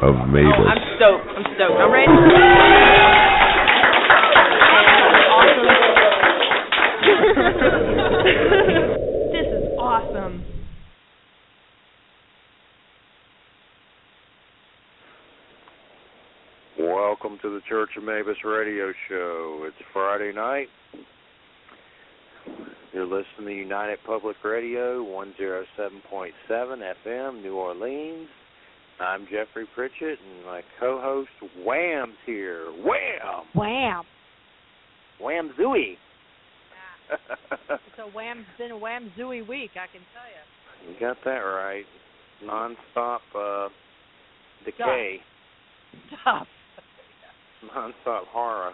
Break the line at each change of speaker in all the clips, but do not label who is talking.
of Mabus.
Oh, I'm stoked. I'm ready. This is awesome.
Welcome to the Church of Mabus radio show. It's Friday night. You're listening to United Public Radio, 107.7 FM, New Orleans. I'm Jeffery Pritchett, and my co-host, Wham's here. Wham!
Wham!
Wham Zooey.
Yeah. Been a wham zooey week, I can tell you.
You got that right. Non-stop decay.
Stuff.
Non-stop horror.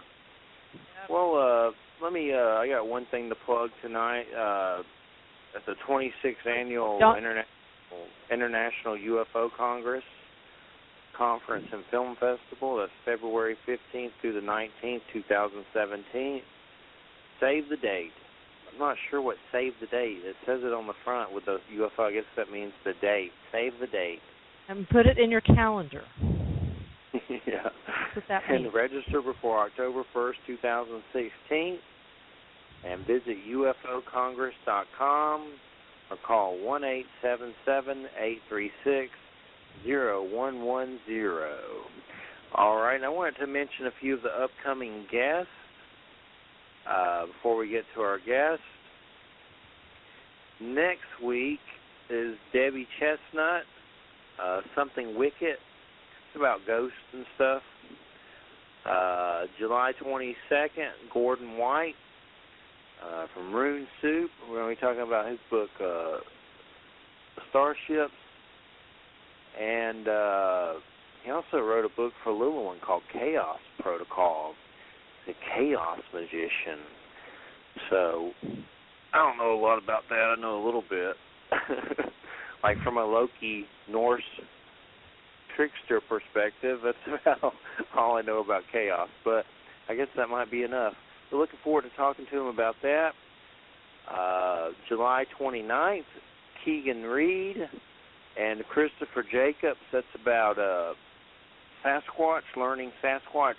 Yep.
Well, I got one thing to plug tonight. At the 26th Annual International UFO Conference and Film Festival. That's February 15th through the 19th, 2017. Save the date. I'm not sure what save the date. It says it on the front with the UFO. I guess that means the date. Save the date.
And put it in your calendar.
Yeah.
That's what that means.
And register before October 1st, 2016. And visit ufocongress.com or call 1-877-836-0110. All right, and I wanted to mention a few of the upcoming guests before we get to our guest. Next week is Debbie Chestnut, Something Wicked. It's about ghosts and stuff. July 22nd, Gordon White from Rune Soup. We're going to be talking about his book, Starships. And he also wrote a book for Lillian called Chaos Protocol, The Chaos Magician. So I don't know a lot about that. I know a little bit. Like from a Loki Norse trickster perspective, that's about all I know about chaos. But I guess that might be enough. We're looking forward to talking to him about that. July 29th, Keegan Reed and Christopher Jacobs. That's about Sasquatch, learning Sasquatch.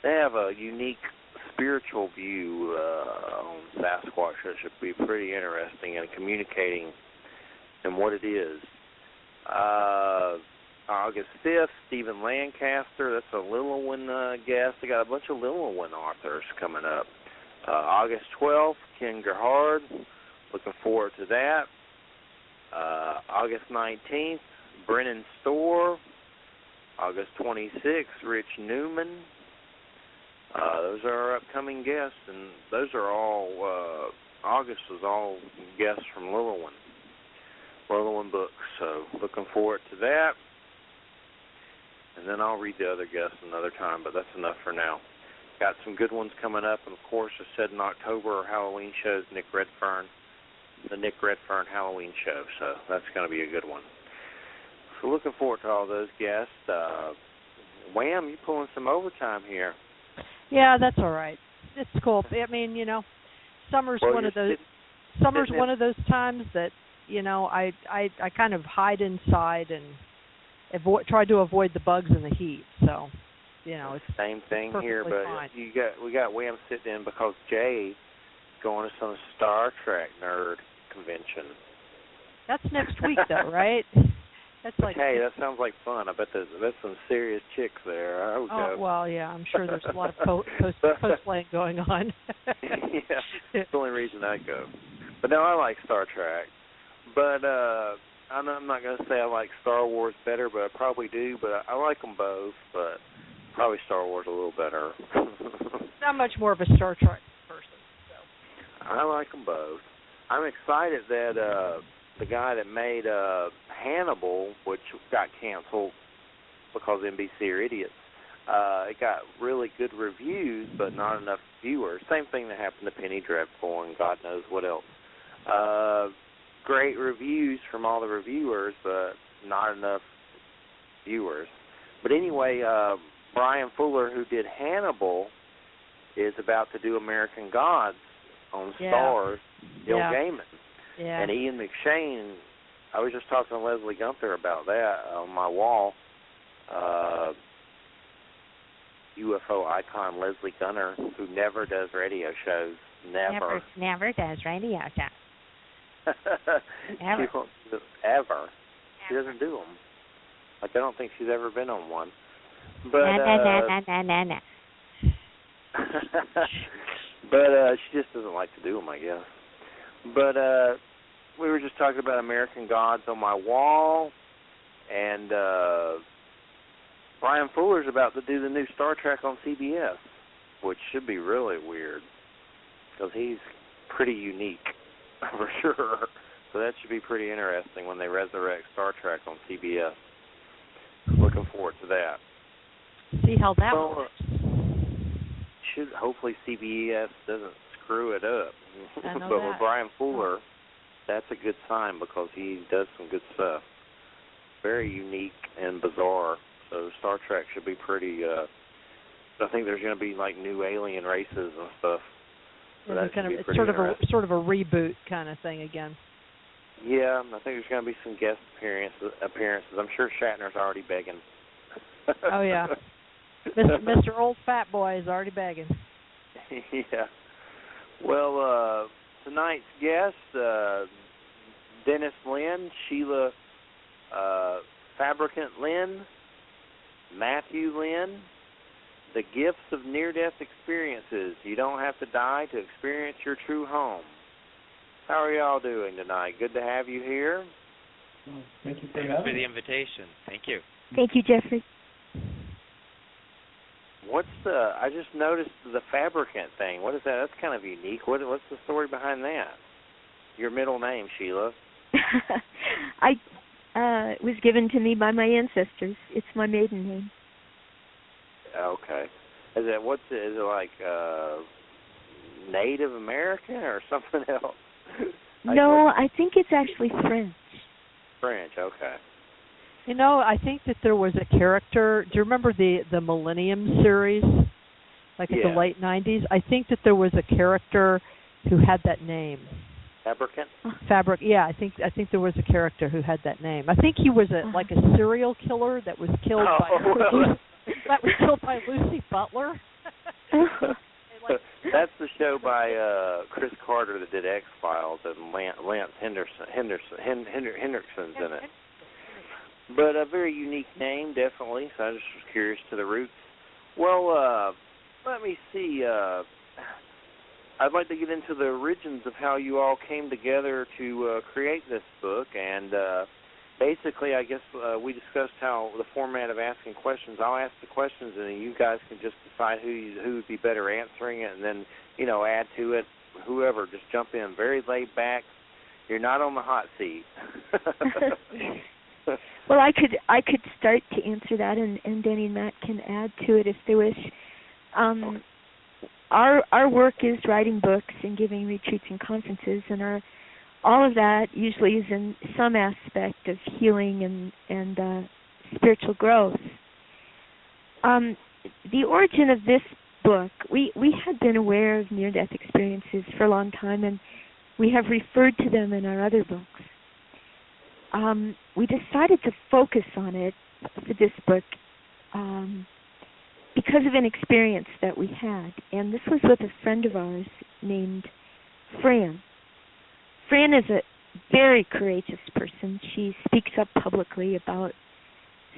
They have a unique spiritual view on Sasquatch that should be pretty interesting in communicating and what it is. August 5th, Stephen Lancaster. That's a Lillooet guest. They got a bunch of Lillooet authors coming up. August 12th, Ken Gerhard. Looking forward to that. August 19th, Brennan Storr. August 26th, Rich Newman. Those are our upcoming guests, and those are all, August is all guests from Lillooet Books. So looking forward to that. And then I'll read the other guests another time, but that's enough for now. Got some good ones coming up, and of course, I said in October, our Halloween show is the Nick Redfern Halloween show, so that's going to be a good one. So looking forward to all those guests. Wham, you're pulling some overtime here.
Yeah, that's all right. It's cool. I mean, summer's one of those times that, I kind of hide inside and try to avoid the bugs and the heat. So, it's
same thing here, but
fine.
we got Wham sitting in because Jay is going to some Star Trek nerd convention.
That's next week, though, right? That's like.
Hey, that sounds like fun. I bet there's some serious chicks there. I would go.
Well, yeah, I'm sure there's a lot of cosplaying going on.
Yeah, that's the only reason I go. But no, I like Star Trek. But I'm not going to say I like Star Wars better, but I probably do. But I like them both, but probably Star Wars a little better.
Not much more of a Star Trek person. So.
I like them both. I'm excited that the guy that made Hannibal, which got canceled because NBC are idiots, it got really good reviews, but not enough viewers. Same thing that happened to Penny Dreadful and God knows what else. Great reviews from all the reviewers, but not enough viewers. But anyway, Brian Fuller, who did Hannibal, is about to do American Gods on Starz, Neil Gaiman.
Yeah.
And Ian McShane, I was just talking to Leslie Gunther about that on my wall. UFO icon Leslie Gunner, who never does radio shows.
Never does radio shows.
Ever. Ever. She doesn't do them. Like, I don't think she's ever been on one. But,
no.
but she just doesn't like to do them, I guess. But we were just talking about American Gods on my wall, and Brian Fuller's about to do the new Star Trek on CBS, which should be really weird, because he's pretty unique, for sure. So that should be pretty interesting when they resurrect Star Trek on CBS. Looking forward to that.
See how that works.
Hopefully CBS doesn't screw it up.
I know
but
that.
with Brian Fuller, that's a good sign because he does some good stuff. Very unique and bizarre. So Star Trek should be pretty. I think there's going to be like new alien races and stuff. So
it's sort of a reboot kind of thing again.
Yeah, I think there's going to be some guest appearances. I'm sure Shatner's already begging.
Oh yeah, Mr. Old Fat Boy is already begging.
Yeah. Well, tonight's guests, Dennis Lynn, Sheila Fabricant Lynn, Matthew Lynn, the gifts of near-death experiences. You don't have to die to experience your true home. How are y'all doing tonight? Good to have you here.
Well, thank you for
the invitation. Thank you.
Thank you, Jeffrey.
I just noticed the Fabricant thing. What is that? That's kind of unique. What's the story behind that? Your middle name, Sheila.
It was given to me by my ancestors. It's my maiden name.
Okay. Is it like Native American or something else?
No, I think it's actually French.
French, okay.
You know, I think that there was a character. Do you remember the Millennium series, like in the late '90s? I think that there was a character who had that name.
Fabricant?
Yeah, I think there was a character who had that name. I think he was like a serial killer that was killed by Lucy Butler.
That's the show by Chris Carter that did X-Files, and Lance Henderson's in it. But a very unique name, definitely, so I just was curious to the roots. Well, let me see. I'd like to get into the origins of how you all came together to create this book, and basically, I guess we discussed how the format of asking questions. I'll ask the questions, and then you guys can just decide who would be better answering it, and then add to it. Whoever, just jump in. Very laid back. You're not on the hot seat.
Well, I could start to answer that, and Danny and Matt can add to it if they wish. Our work is writing books and giving retreats and conferences, and all of that usually is in some aspect of healing and spiritual growth. The origin of this book, we had been aware of near-death experiences for a long time, and we have referred to them in our other books. We decided to focus on it for this book because of an experience that we had, and this was with a friend of ours named Fran. Fran is a very courageous person. She speaks up publicly about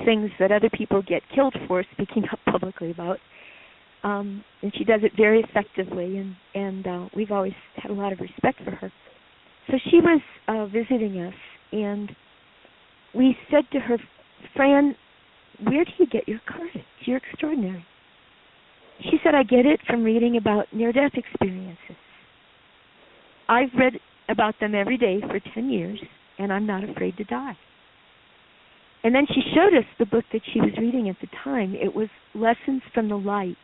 things that other people get killed for speaking up publicly about, and she does it very effectively, and we've always had a lot of respect for her. So she was visiting us, and we said to her, Fran, where do you get your courage? You're extraordinary. She said, I get it from reading about near-death experiences. I've read about them every day for 10 years, and I'm not afraid to die. And then she showed us the book that she was reading at the time. It was Lessons from the Light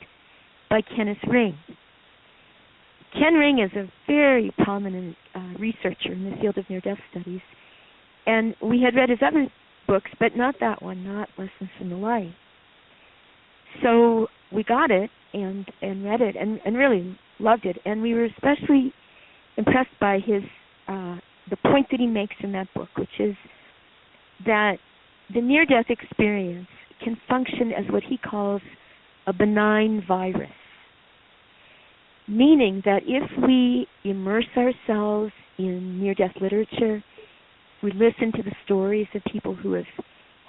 by Kenneth Ring. Ken Ring is a very prominent researcher in the field of near-death studies, and we had read his other books, but not that one, not Lessons from the Light. So we got it and read it and really loved it, and we were especially impressed by the point that he makes in that book, which is that the near-death experience can function as what he calls a benign virus, meaning that if we immerse ourselves in near-death literature, we listen to the stories of people who have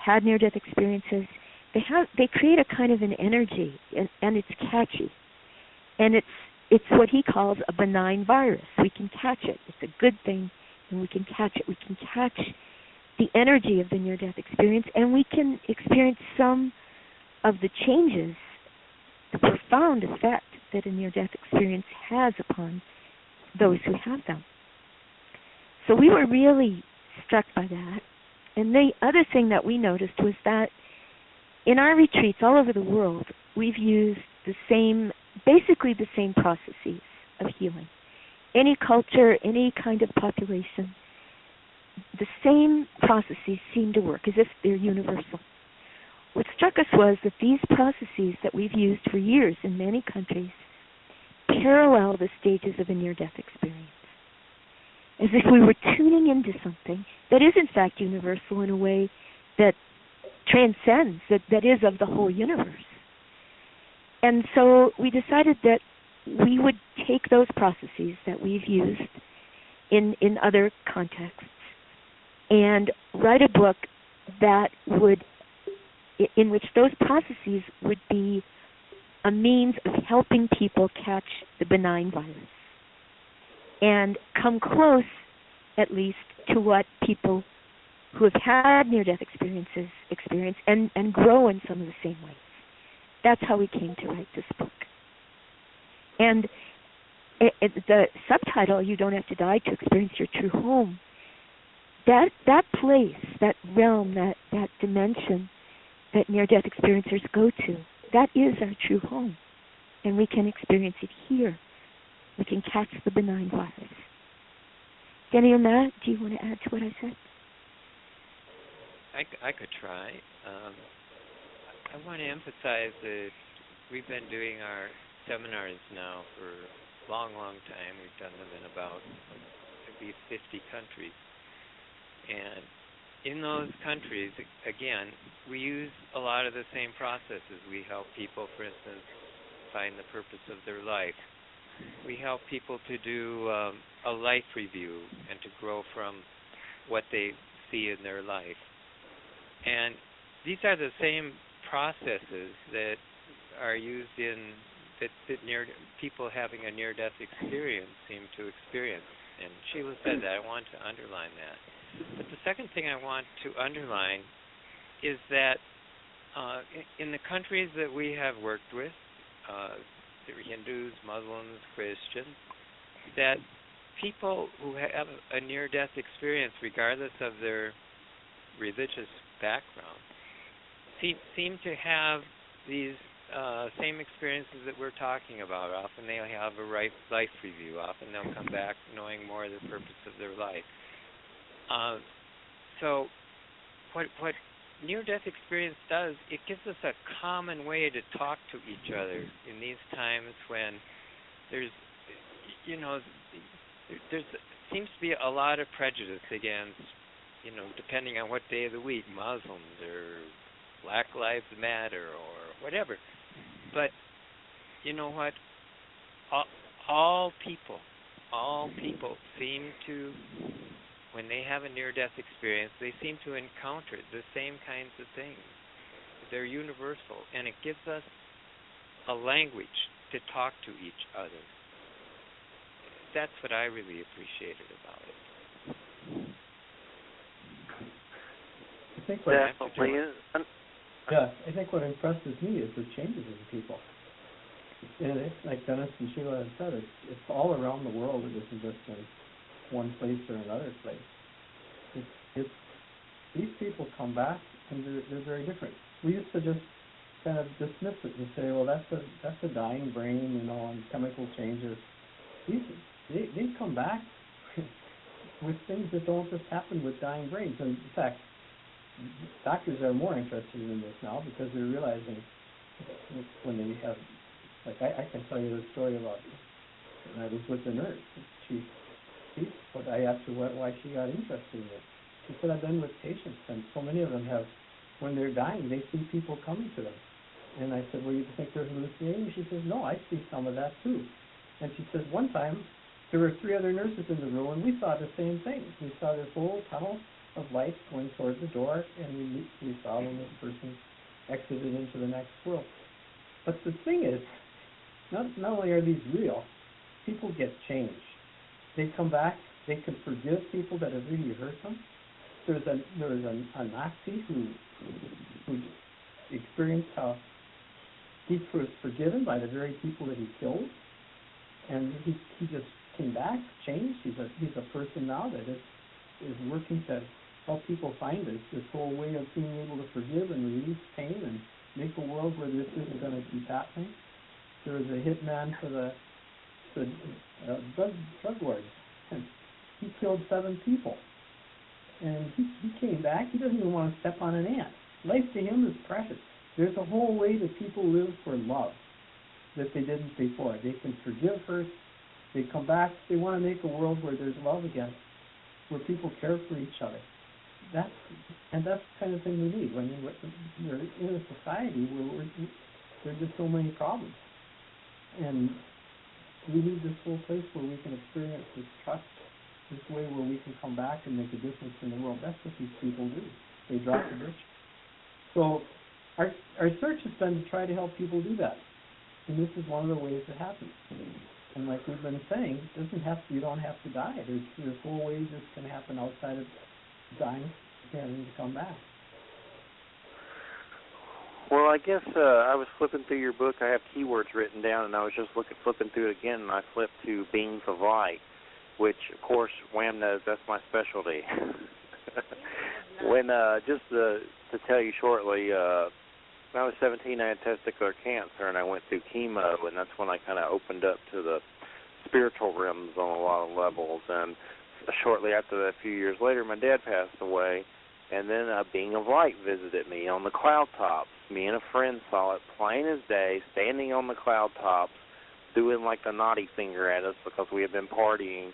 had near-death experiences, they create a kind of an energy, and it's catchy. And it's what he calls a benign virus. We can catch it. It's a good thing, and we can catch it. We can catch the energy of the near-death experience, and we can experience some of the changes, the profound effect that a near-death experience has upon those who have them. So we were really struck by that. And the other thing that we noticed was that in our retreats all over the world, we've used basically the same processes of healing. Any culture, any kind of population, the same processes seem to work as if they're universal. What struck us was that these processes that we've used for years in many countries parallel the stages of a near-death experience, as if we were tuning into something that is in fact universal in a way that transcends, that is of the whole universe. And so we decided that we would take those processes that we've used in other contexts and write a book that in which those processes would be a means of helping people catch the benign virus and come close, at least, to what people who have had near-death experiences experience and grow in some of the same ways. That's how we came to write this book. And the subtitle, You Don't Have to Die to Experience Your True Home, that place, that realm, that dimension that near-death experiencers go to, that is our true home. And we can experience it here. We can catch the benign virus. Denny or Matt, do you want to add to what I said?
I could try. I want to emphasize that we've been doing our seminars now for a long, long time. We've done them in about at least 50 countries. And in those countries, again, we use a lot of the same processes. We help people, for instance, find the purpose of their life. We help people to do a life review and to grow from what they see in their life. And these are the same processes that are used that people having a near-death experience seem to experience. And Sheila said that. I want to underline that. But the second thing I want to underline is that in the countries that we have worked with, Hindus, Muslims, Christians, that people who have a near-death experience, regardless of their religious background, seem to have these same experiences that we're talking about. Often they'll have a life review. Often they'll come back knowing more of the purpose of their life. So what near-death experience does, it gives us a common way to talk to each other in these times when there seems to be a lot of prejudice against, depending on what day of the week, Muslims or Black Lives Matter or whatever. But you know what? All people seem to, when they have a near-death experience, they seem to encounter the same kinds of things. They're universal, and it gives us a language to talk to each other. That's what I really appreciated about it.
I think I think what impresses me is the changes in people. And it's like Dennis and Sheila have said, it's all around the world. It isn't just in one place or another place. It's these people come back and they're very different. We used to just kind of dismiss it and say, well, that's a dying brain, and chemical changes. They come back with things that don't just happen with dying brains. And in fact, doctors are more interested in this now because they're realizing when they have, like I can tell you the story about when I was with the nurse. But I asked her why she got interested in it. She said, I've been with patients, and so many of them have when they're dying, they see people coming to them. And I said, well, you think they're hallucinating? She says, no, I see some of that too. And she says, one time, there were 3 other nurses in the room, and we saw the same thing. We saw this whole tunnel of light going towards the door, and we saw when this person exited into the next world. But the thing is, not only are these real, people get changed. They come back, they can forgive people that have really hurt them. There was a Nazi who experienced how he was forgiven by the very people that he killed, and he just came back, changed. He's a person now that is working to help people find this whole way of being able to forgive and release pain and make a world where this isn't going to keep happening. There was a hitman for the drug lords, and he killed 7 people. And he came back. He doesn't even want to step on an ant. Life to him is precious. There's a whole way that people live for love that they didn't before. They can forgive first. They come back. They want to make a world where there's love again, where people care for each other. That's the kind of thing we need. When we're in a society where there are just so many problems. And we need this whole place where we can experience this trust, this way where we can come back and make a difference in the world. That's what these people do. They drop the ditch. So our search has been to try to help people do that. And this is one of the ways it happens. And like we've been saying, you don't have to die. There's whole ways this can happen outside of dying and to come back.
Well, I guess I was flipping through your book. I have keywords written down, and I was just flipping through it again, and I flipped to beings of light, which, of course, Wham knows that's my specialty. When just to tell you shortly, when I was 17, I had testicular cancer, and I went through chemo, and that's when I kind of opened up to the spiritual realms on a lot of levels. And shortly after that, a few years later, my dad passed away, and then a being of light visited me on the cloud tops. Me and a friend saw it plain as day, standing on the cloud tops, doing like the naughty finger at us because we had been partying.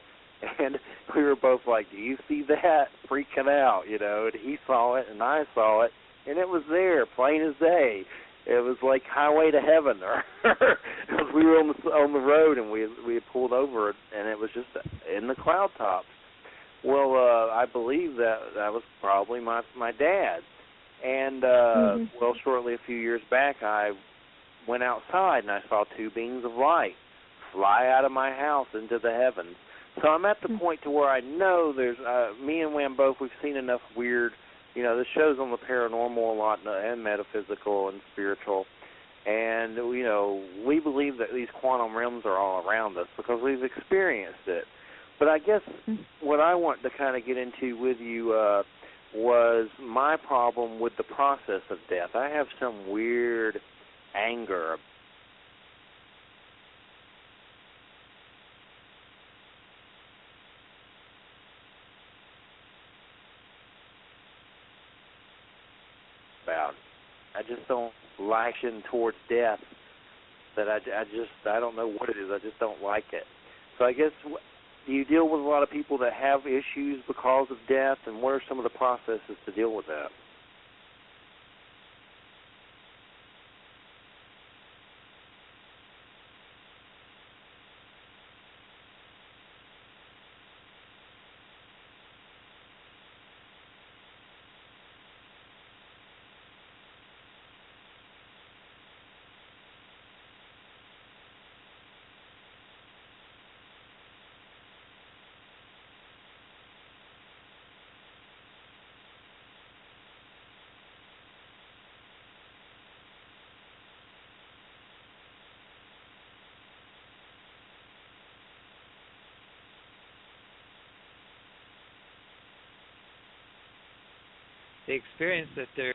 And we were both like, do you see that? Freaking out, you know. And he saw it, and I saw it, and it was there, plain as day. It was like Highway to Heaven. Because we were on the road, and we had pulled over, and it was just in the cloud tops. Well, I believe that was probably my dad. And, well, shortly a few years back, I went outside, and I saw 2 beings of light fly out of my house into the heavens. So I'm at the point to where I know there's, me and Wham both, we've seen enough weird, you know, the show's on the paranormal a lot and metaphysical and spiritual. And, you know, we believe that these quantum realms are all around us because we've experienced it. But I guess what I want to kind of get into with you was my problem with the process of death. I have some weird anger about. I just don't like it towards death. That I don't know what it is. I just don't like it. So I guess, do you deal with a lot of people that have issues because of death, and what are some of the processes to deal with that?
The experience that they're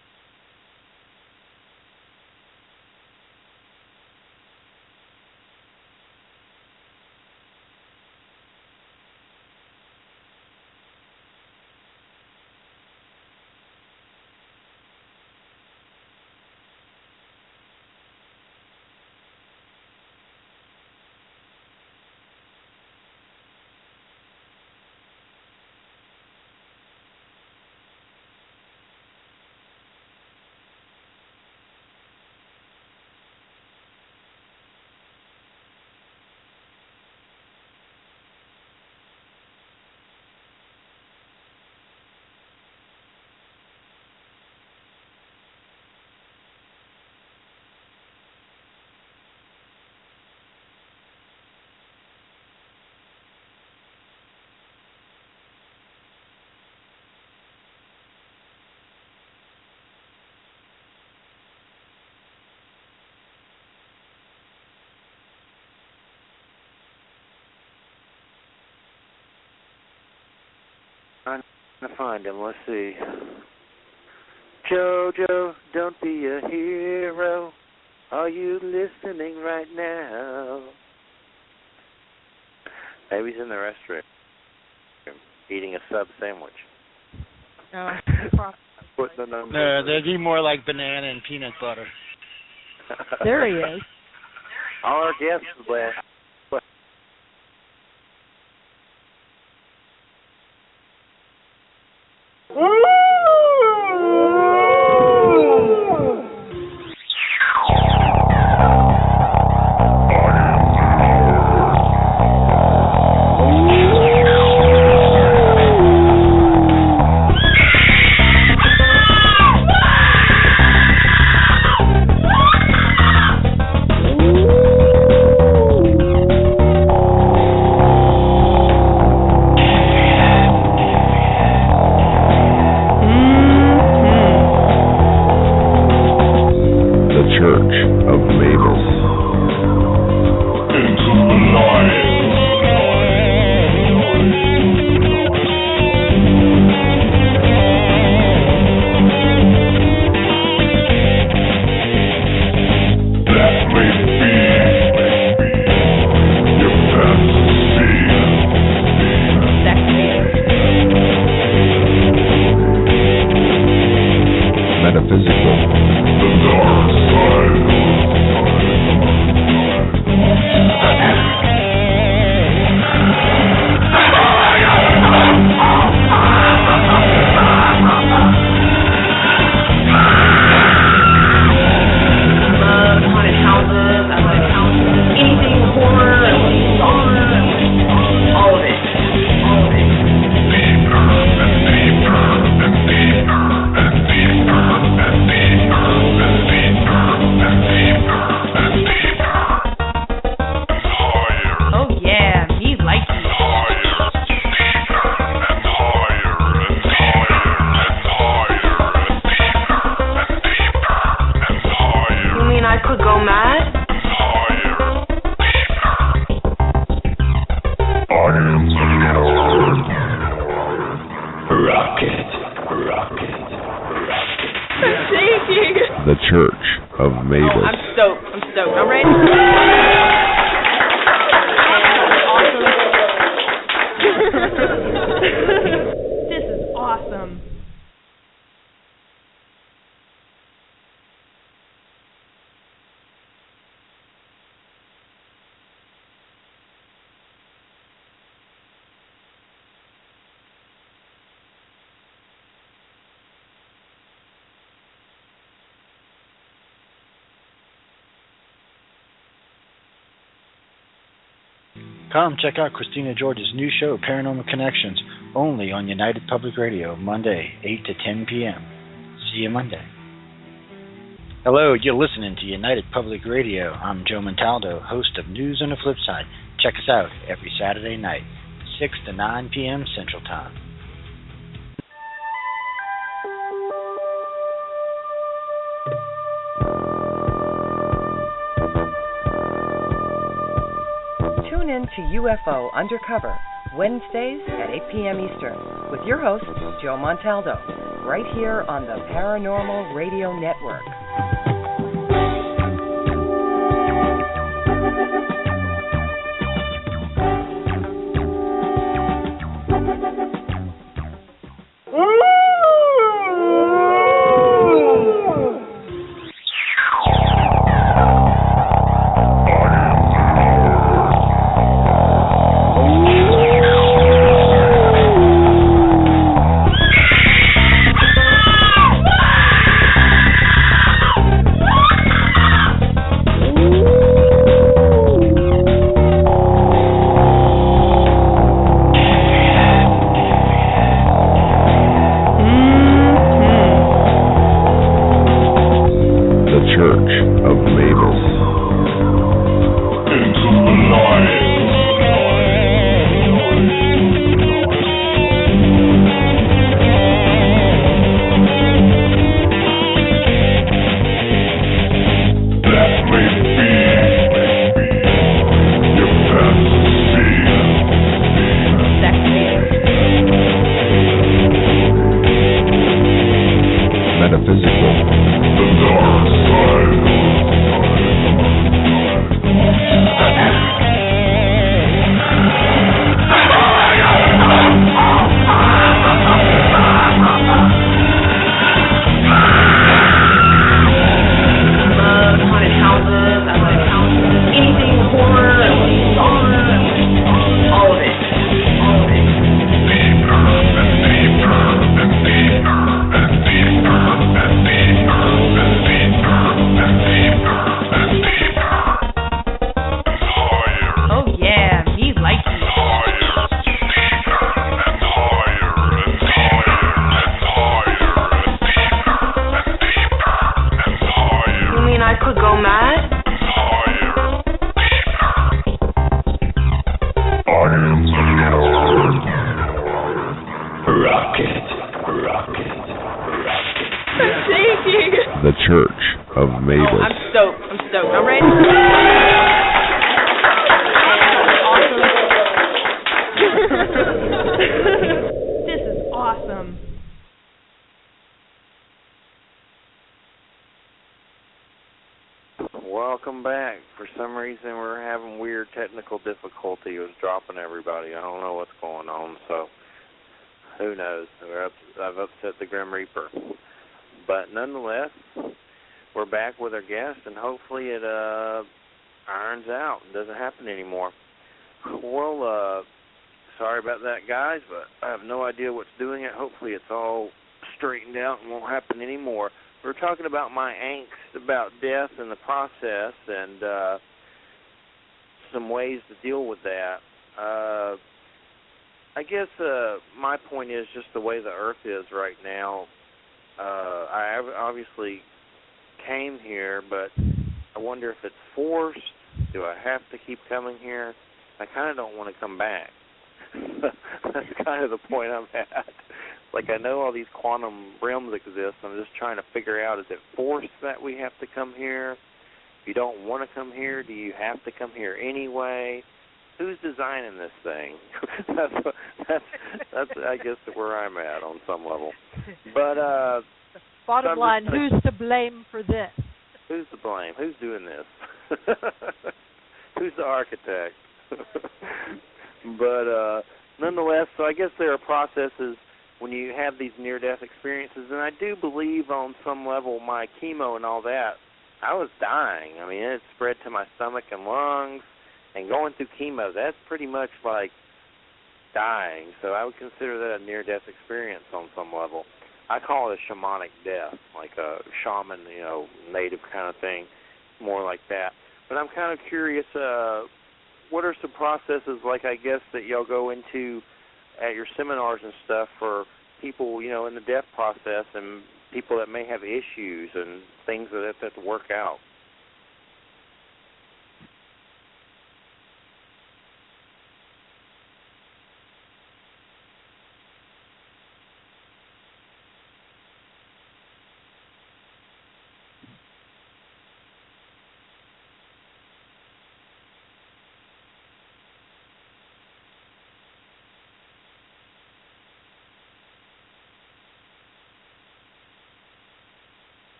trying to find him. Let's see. Jojo, don't be a hero. Are you listening right now? Maybe he's in the restroom eating a sub sandwich.
No,
Put the number.
No, they'd be more like banana and peanut butter.
There he is.
All our guests are glad.
The Church of Mabus.
Oh, I'm stoked. I'm ready. This is awesome.
Come check out Christina George's new show, Paranormal Connections, only on United Public Radio, Monday, 8 to 10 p.m. See you Monday. Hello, you're listening to United Public Radio. I'm Joe Montaldo, host of News on the Flip Side. Check us out every Saturday night, 6 to 9 p.m. Central Time.
Tune in to UFO Undercover, Wednesdays at 8 p.m. Eastern, with your host, Joe Montaldo, right here on the Paranormal Radio Network.
the Church of Mabus.
Oh, I'm stoked. I'm ready. This is awesome.
Welcome back. For some reason, we're having weird technical difficulty. It was dropping everybody. I don't know what's going on, so who knows? I've upset the Grim Reaper. But nonetheless, we're back with our guest, and hopefully it irons out and doesn't happen anymore. Well, sorry about that, guys, but I have no idea what's doing it. Hopefully it's all straightened out and won't happen anymore. We're talking about my angst about death and the process and some ways to deal with that. I guess my point is just the way the earth is right now. I obviously came here, but I wonder if it's forced. Do I have to keep coming here? I kind of don't want to come back. That's kind of the point I'm at. Like, I know all these quantum realms exist. I'm just trying to figure out, is it forced that we have to come here? If you don't want to come here, do you have to come here anyway? Who's designing this thing? that's I guess where I'm at on some level. But
bottom line, who's to blame for this?
Who's to blame? Who's doing this? Who's the architect? But nonetheless, so I guess there are processes when you have these near-death experiences, and I do believe on some level my chemo and all that, I was dying. I mean, it spread to my stomach and lungs, and going through chemo, that's pretty much like dying. So I would consider that a near-death experience on some level. I call it a shamanic death, like a shaman, native kind of thing, more like that. But I'm kind of curious, what are some processes, like I guess, that y'all go into at your seminars and stuff for people, in the death process and people that may have issues and things that have to work out?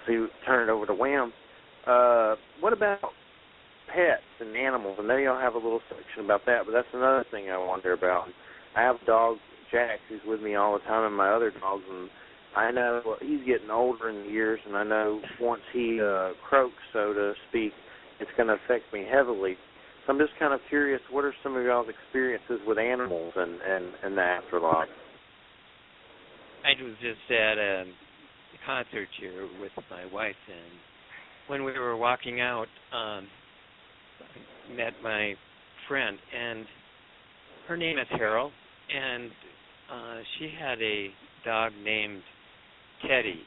To turn it over to Wham. What about pets and animals? I know y'all have a little section about that, but that's another thing I wonder about. I have a dog, Jack, who's with me all the time, and my other dogs, and I know he's getting older in the years, and I know once he croaks, so to speak, it's going to affect me heavily. So I'm just kind of curious, what are some of y'all's experiences with animals and the afterlife?
I was just at a concert here with my wife, and when we were walking out, I met my friend, and her name is Carol, and she had a dog named Teddy,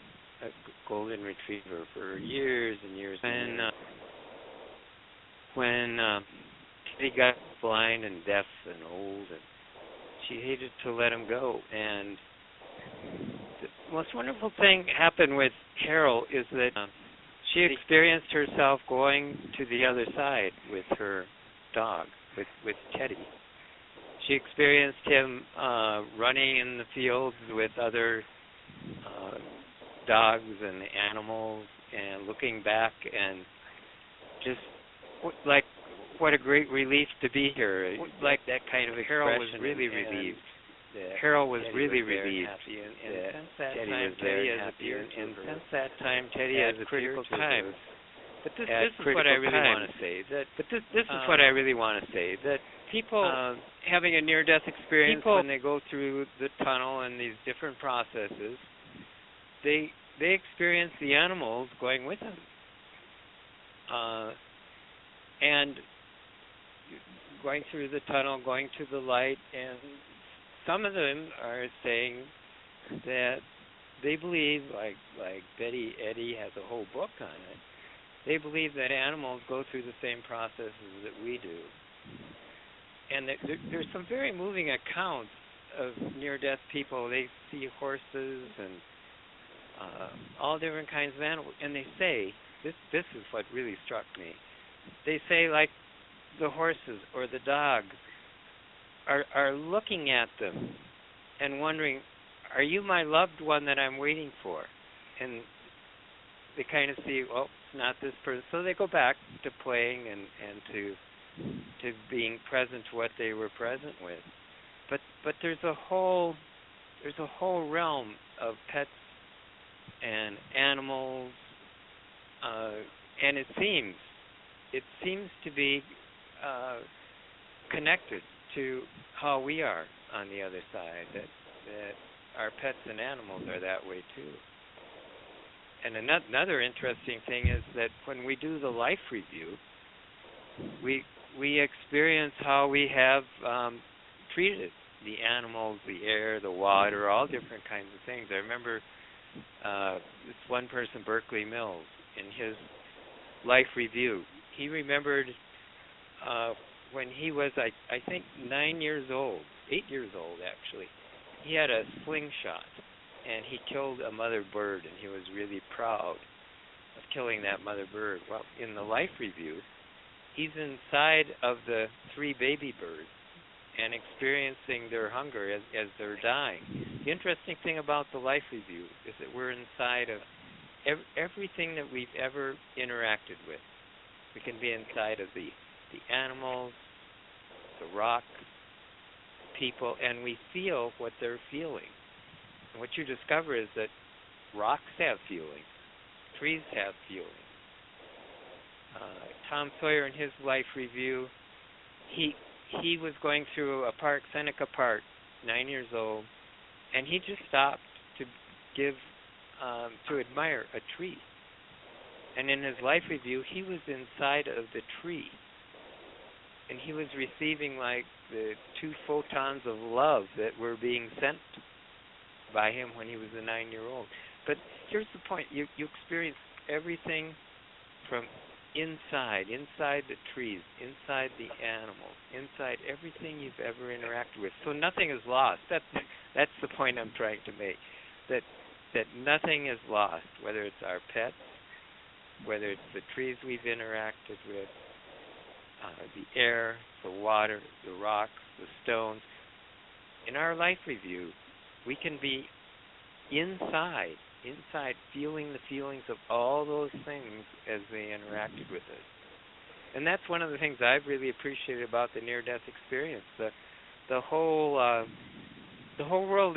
a golden retriever, for years and years. And when Teddy got blind and deaf and old, and she hated to let him go. And the most wonderful thing happened with Carol is that she experienced herself going to the other side with her dog, with Teddy. She experienced him running in the fields with other dogs and animals, and looking back, and just like what a great relief to be here. Like that kind of expression. Carol was really relieved. Carol was really relieved. And since that time, Teddy has appeared to her. And since that time, Teddy has appeared to her. But this is what I really want to say. This is what I really want to say. That people having a near-death experience, when they go through the tunnel and these different processes, they experience the animals going with them, and going through the tunnel, going to the light, and some of them are saying that they believe, like Betty Eddy has a whole book on it. They believe that animals go through the same processes that we do. And there's some very moving accounts of near-death people. They see horses and all different kinds of animals. And they say, this is what really struck me. They say, like, the horses or the dogs are looking at them and wondering, are you my loved one that I'm waiting for? And they kind of see, well, it's not this person. So they go back to playing and to being present to what they were present with. But there's a whole realm of pets and animals, and it seems to be connected to how we are on the other side, that our pets and animals are that way too. And another interesting thing is that when we do the life review, we experience how we have treated the animals, the air, the water, all different kinds of things. I remember this one person, Berkeley Mills, in his life review, he remembered when he was, I think, 8 years old actually. He had a slingshot, and he killed a mother bird, and he was really proud of killing that mother bird. Well, in the life review, he's inside of the 3 baby birds and experiencing their hunger as they're dying. The interesting thing about the life review is that we're inside of everything that we've ever interacted with. We can be inside of the animals, the rocks, people, and we feel what they're feeling. And what you discover is that rocks have feelings, trees have feelings. Tom Sawyer, in his life review, he was going through a park, Seneca Park, 9 years old, and he just stopped to admire a tree. And in his life review, he was inside of the tree, and he was receiving like the 2 photons of love that were being sent by him when he was a 9-year-old. But here's the point: you experience everything from inside the trees, inside the animals, inside everything you've ever interacted with. So nothing is lost. That's the point I'm trying to make. That nothing is lost, whether it's our pets, whether it's the trees we've interacted with, the air, the water, the rocks, the stones. In our life review, we can be inside, feeling the feelings of all those things as they interacted with us. And that's one of the things I've really appreciated about the near-death experience. The whole world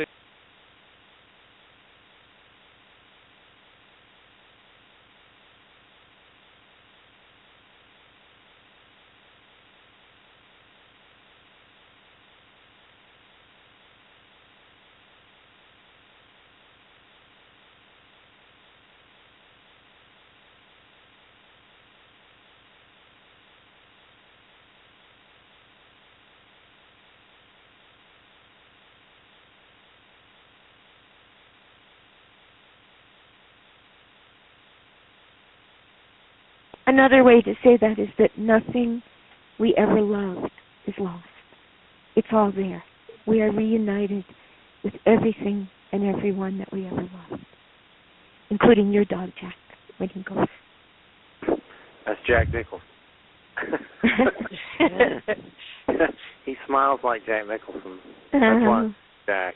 Another way to say that is that nothing we ever loved is lost. It's all there. We are reunited with everything and everyone that we ever loved, including your dog, Jack, when he goes.
That's Jack Nicholson. He smiles like Jack Nicholson. That's why Jack.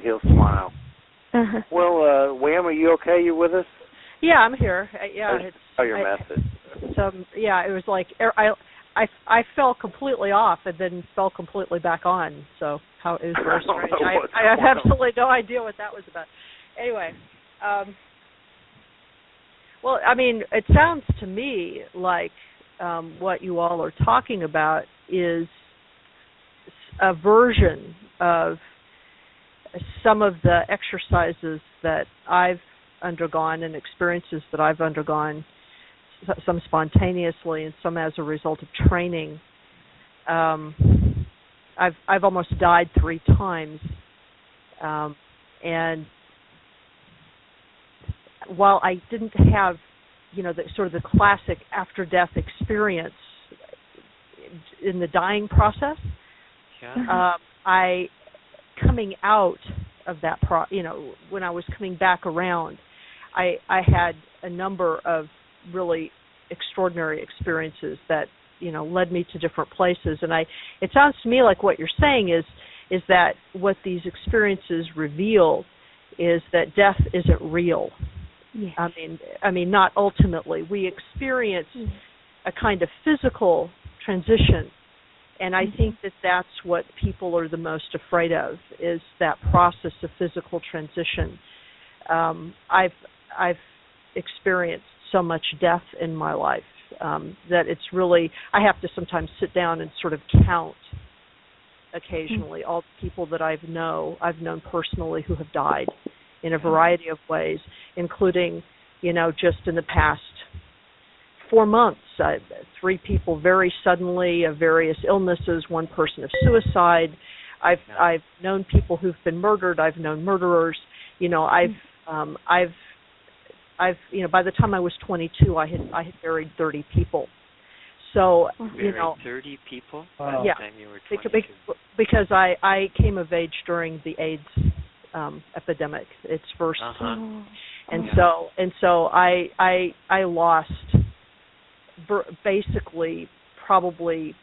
He'll smile. Well, Wham, are you okay? You with us?
Yeah, I'm here.
Your message.
It was like I fell completely off and then fell completely back on. So it was very strange. I have absolutely no idea what that was about. Anyway, well, I mean, it sounds to me like what you all are talking about is a version of some of the exercises that I've undergone and experiences that I've undergone, some spontaneously and some as a result of training. I've almost died 3 times, and while I didn't have, the sort of the classic after-death experience in the dying process, I coming out of that when I was coming back around, I had a number of really extraordinary experiences that led me to different places. And it sounds to me like what you're saying is that what these experiences reveal is that death isn't real.
Yes.
I mean, not ultimately. We experience a kind of physical transition, and I think that that's what people are the most afraid of, is that process of physical transition. I've experienced so much death in my life that it's really, I have to sometimes sit down and sort of count occasionally all the people that I've known personally who have died in a variety of ways, including, just in the past 4 months, 3 people very suddenly of various illnesses, 1 person of suicide. I've known people who've been murdered. I've known murderers. I've by the time I was 22, I had buried 30 people. So,
buried 30 people?
Wow.
By the time you were 22?
Because I came of age during the AIDS epidemic, its first, and so I lost basically probably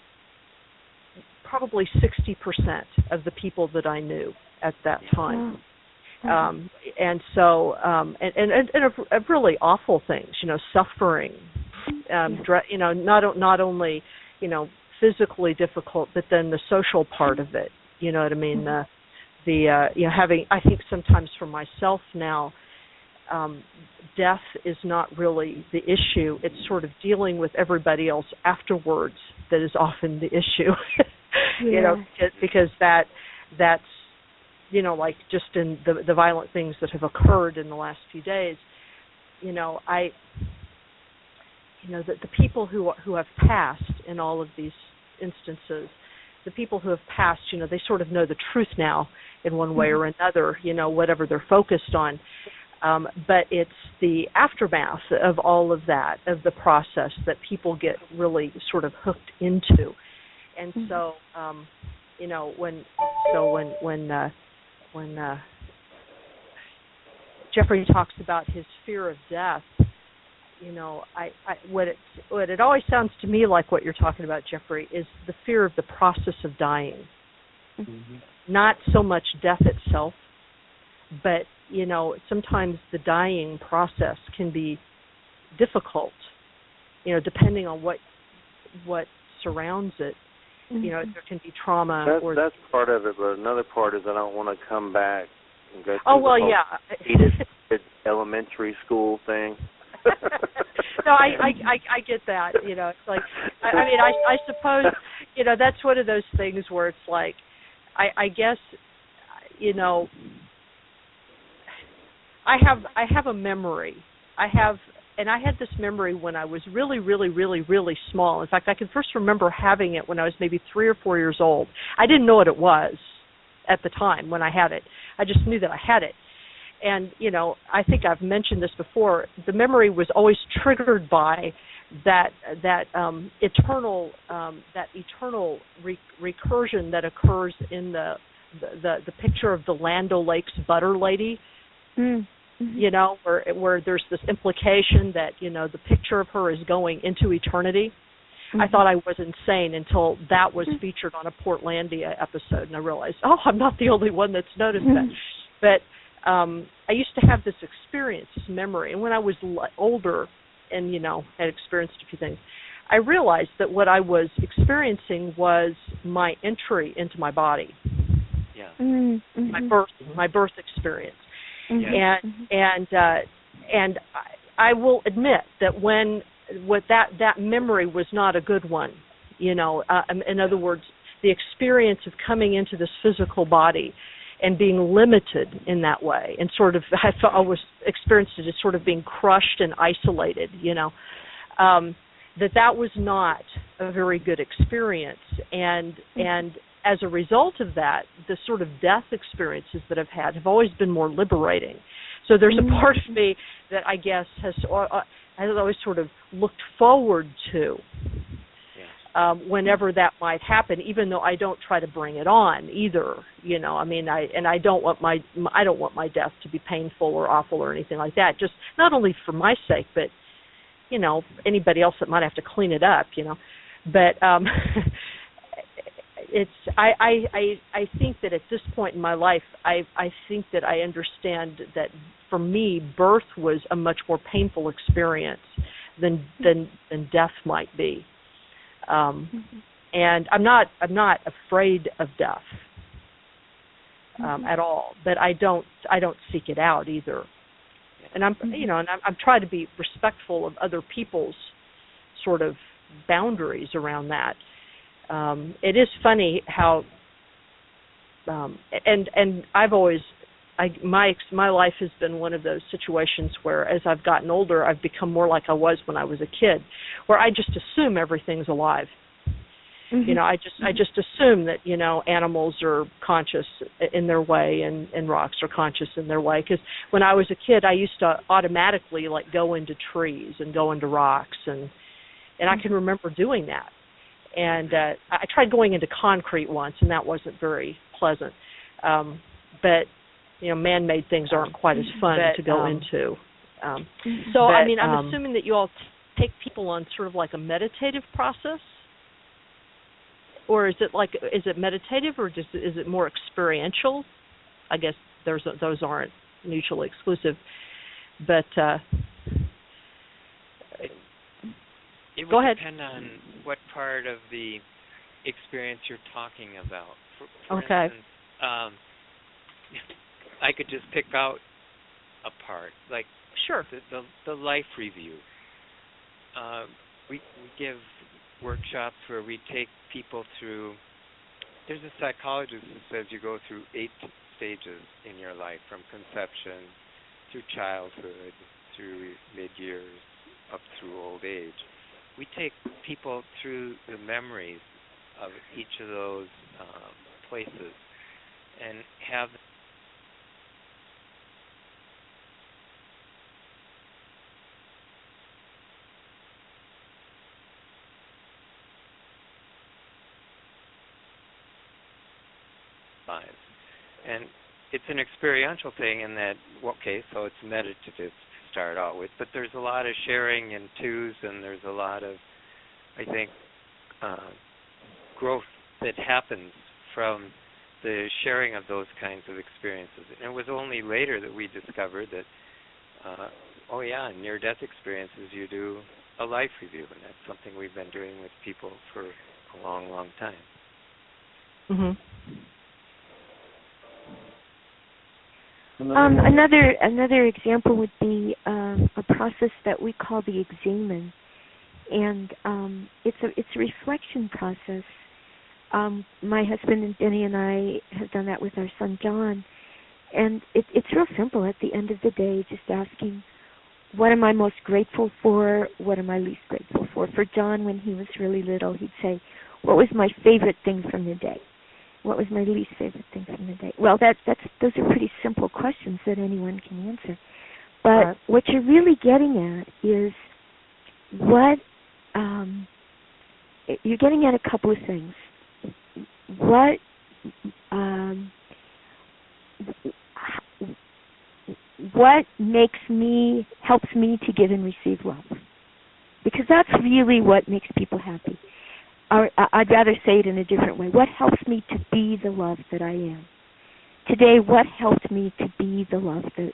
60% of the people that I knew at that time. And so of really awful things, suffering, not only physically difficult, but then the social part of it. You know what I mean? Having, I think sometimes for myself now, death is not really the issue. It's sort of dealing with everybody else afterwards that is often the issue. Because that's like just in the violent things that have occurred in the last few days, the people who have passed in all of these instances, the people who have passed, they sort of know the truth now in one way or another, whatever they're focused on. But it's the aftermath of all of that, of the process, that people get really sort of hooked into. And so, when Jeffrey talks about his fear of death, what it always sounds to me like what you're talking about, Jeffrey, is the fear of the process of dying. Not so much death itself, but sometimes the dying process can be difficult, depending on what surrounds it. There can be trauma.
That's part of it, but another part is I don't want to come back and go through the elementary school thing.
No, I get that. It's like, I suppose, that's one of those things where it's like, I guess, I have a memory. I had this memory when I was really, really, really, really small. In fact, I can first remember having it when I was maybe 3 or 4 years old. I didn't know what it was at the time when I had it. I just knew that I had it. And, I think I've mentioned this before. The memory was always triggered by that eternal recursion that occurs in the picture of the Land O'Lakes butter lady. You know, where there's this implication that, you know, the picture of her is going into eternity. I thought I was insane until that was featured on a Portlandia episode, and I realized, oh, I'm not the only one that's noticed that. But I used to have this experience, this memory, and when I was older and, you know, had experienced a few things, I realized that what I was experiencing was my entry into my body. Yeah. My birth experience. And I will admit that that memory was not a good one, you know. In other words, the experience of coming into this physical body and being limited in that way, and sort of I was experienced it as sort of being crushed and isolated, you know. That was not a very good experience, and as a result of that, the sort of death experiences that I've had have always been more liberating. So there's a part of me that I guess has always sort of looked forward to whenever that might happen, even though I don't try to bring it on either. You know, I mean, I don't want my death to be painful or awful or anything like that. Just not only for my sake, but you know, anybody else that might have to clean it up. You know, but. I think that at this point in my life, I think that I understand that for me, birth was a much more painful experience than death might be, and I'm not afraid of death at all, but I don't seek it out either, and I'm trying to be respectful of other people's sort of boundaries around that. It is funny how, and I've always, my life has been one of those situations where, as I've gotten older, I've become more like I was when I was a kid, where I just assume everything's alive. You know, I just assume that, you know, animals are conscious in their way, and rocks are conscious in their way. Because when I was a kid, I used to automatically like go into trees and go into rocks, and I can remember doing that. And I tried going into concrete once, and that wasn't very pleasant. But, you know, man-made things aren't quite as fun to go into. I mean, I'm assuming that you all take people on sort of like a meditative process? Or is it meditative, or is it more experiential? I guess those aren't mutually exclusive. But
it
go
would
ahead.
depend on what part of the experience you're talking about. For
okay.
Instance, I could just pick out a part, like
sure
the life review. We give workshops where we take people through. There's a psychologist who says you go through 8 stages in your life, from conception through childhood, through mid-years, up through old age. We take people through the memories of each of those places and have lives. And it's an experiential thing in that, okay, so it's meditative to start out with, but there's a lot of sharing in twos, and there's a lot of, I think, growth that happens from the sharing of those kinds of experiences. And it was only later that we discovered that, in near-death experiences, you do a life review, and that's something we've been doing with people for a long, long time.
Mm-hmm.
Another example would be a process that we call the examen, and it's a reflection process. My husband and Denny and I have done that with our son John, and it's real simple. At the end of the day, just asking, what am I most grateful for? What am I least grateful for? For John, when he was really little, he'd say, what was my favorite thing from the day? What was my least favorite thing from the day? Well, those are pretty simple questions that anyone can answer. But what you're really getting at is what you're getting at a couple of things. What helps me to give and receive love? Because that's really what makes people happy. Or I'd rather say it in a different way. What helps me to be the love that I am? Today, what helped me to be the love that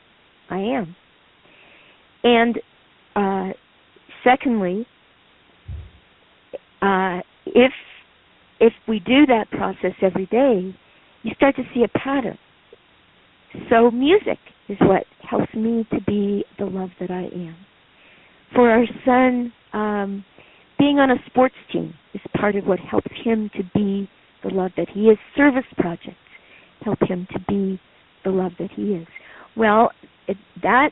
I am? And secondly, if we do that process every day, you start to see a pattern. So music is what helps me to be the love that I am. For our son, being on a sports team is part of what helps him to be the love that he is. Service projects help him to be the love that he is. Well, that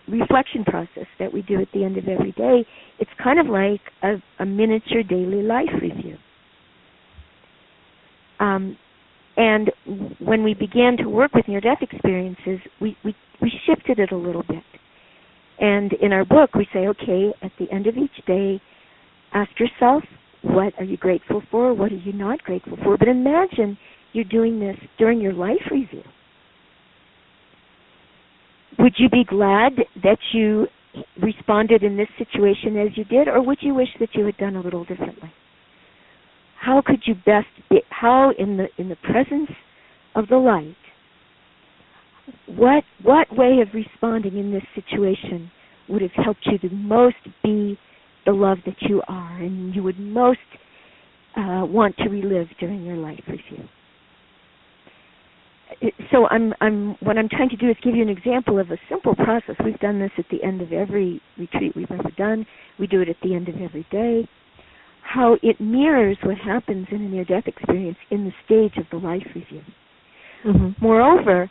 reflection process that we do at the end of every day, it's kind of like a miniature daily life review. And when we began to work with near-death experiences, we shifted it a little bit. And in our book, we say, okay, at the end of each day, ask yourself, what are you grateful for? What are you not grateful for? But imagine you're doing this during your life review. Would you be glad that you responded in this situation as you did, or would you wish that you had done a little differently? How could you best be, how in the presence of the light, what way of responding in this situation would have helped you to most be the love that you are and you would most want to relive during your life review? So what I'm trying to do is give you an example of a simple process. We've done this at the end of every retreat we've ever done. We do it at the end of every day. How it mirrors what happens in a near-death experience in the stage of the life review. Mm-hmm. Moreover,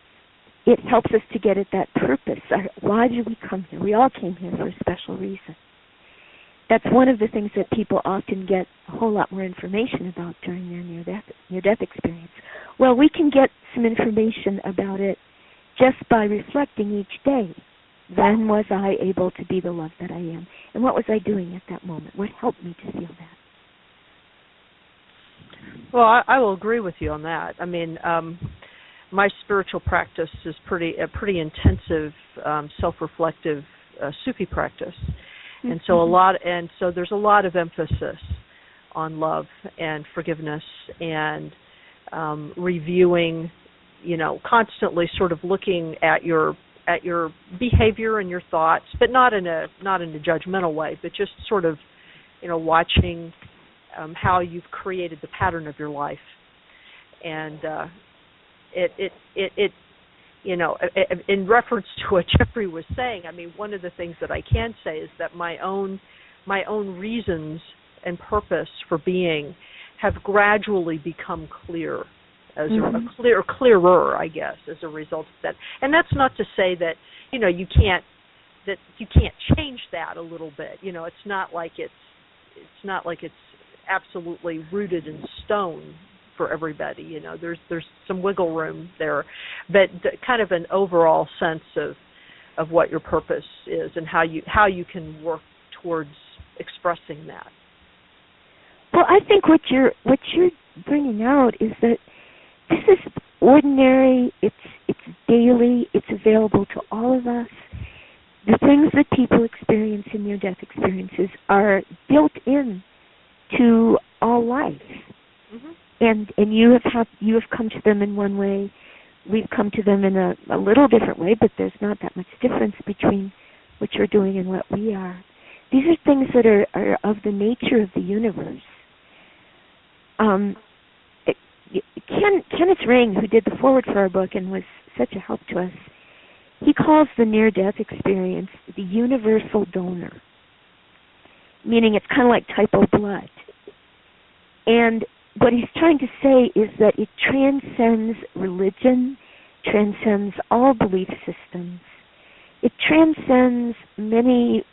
it helps us to get at that purpose. Why did we come here? We all came here for a special reason. That's one of the things that people often get a whole lot more information about during their near-death experience. Well, we can get some information about it just by reflecting each day. When was I able to be the love that I am? And what was I doing at that moment? What helped me to feel that?
Well, I will agree with you on that. I mean, my spiritual practice is a pretty intensive, self-reflective Sufi practice, and so there's a lot of emphasis on love and forgiveness and reviewing, constantly sort of looking at your behavior and your thoughts, but not in a judgmental way, but just sort of, watching how you've created the pattern of your life, and in reference to what Jeffrey was saying, I mean, one of the things that I can say is that my own reasons and purpose for being have gradually become clear, clearer, I guess, as a result of that. And that's not to say that you can't change that a little bit. It's not like it's absolutely rooted in stone for everybody. There's some wiggle room there, but kind of an overall sense of what your purpose is and how you can work towards expressing that.
Well, I think what you're bringing out is that this is ordinary. It's daily. It's available to all of us. The things that people experience in near-death experiences are built in to all life. Mm-hmm. And you have come to them in one way. We've come to them in a little different way, but there's not that much difference between what you're doing and what we are. These are things that are of the nature of the universe. Kenneth Ring, who did the foreword for our book and was such a help to us, he calls the near-death experience the universal donor, meaning it's kind of like type O blood. And what he's trying to say is that it transcends religion, transcends all belief systems. It transcends many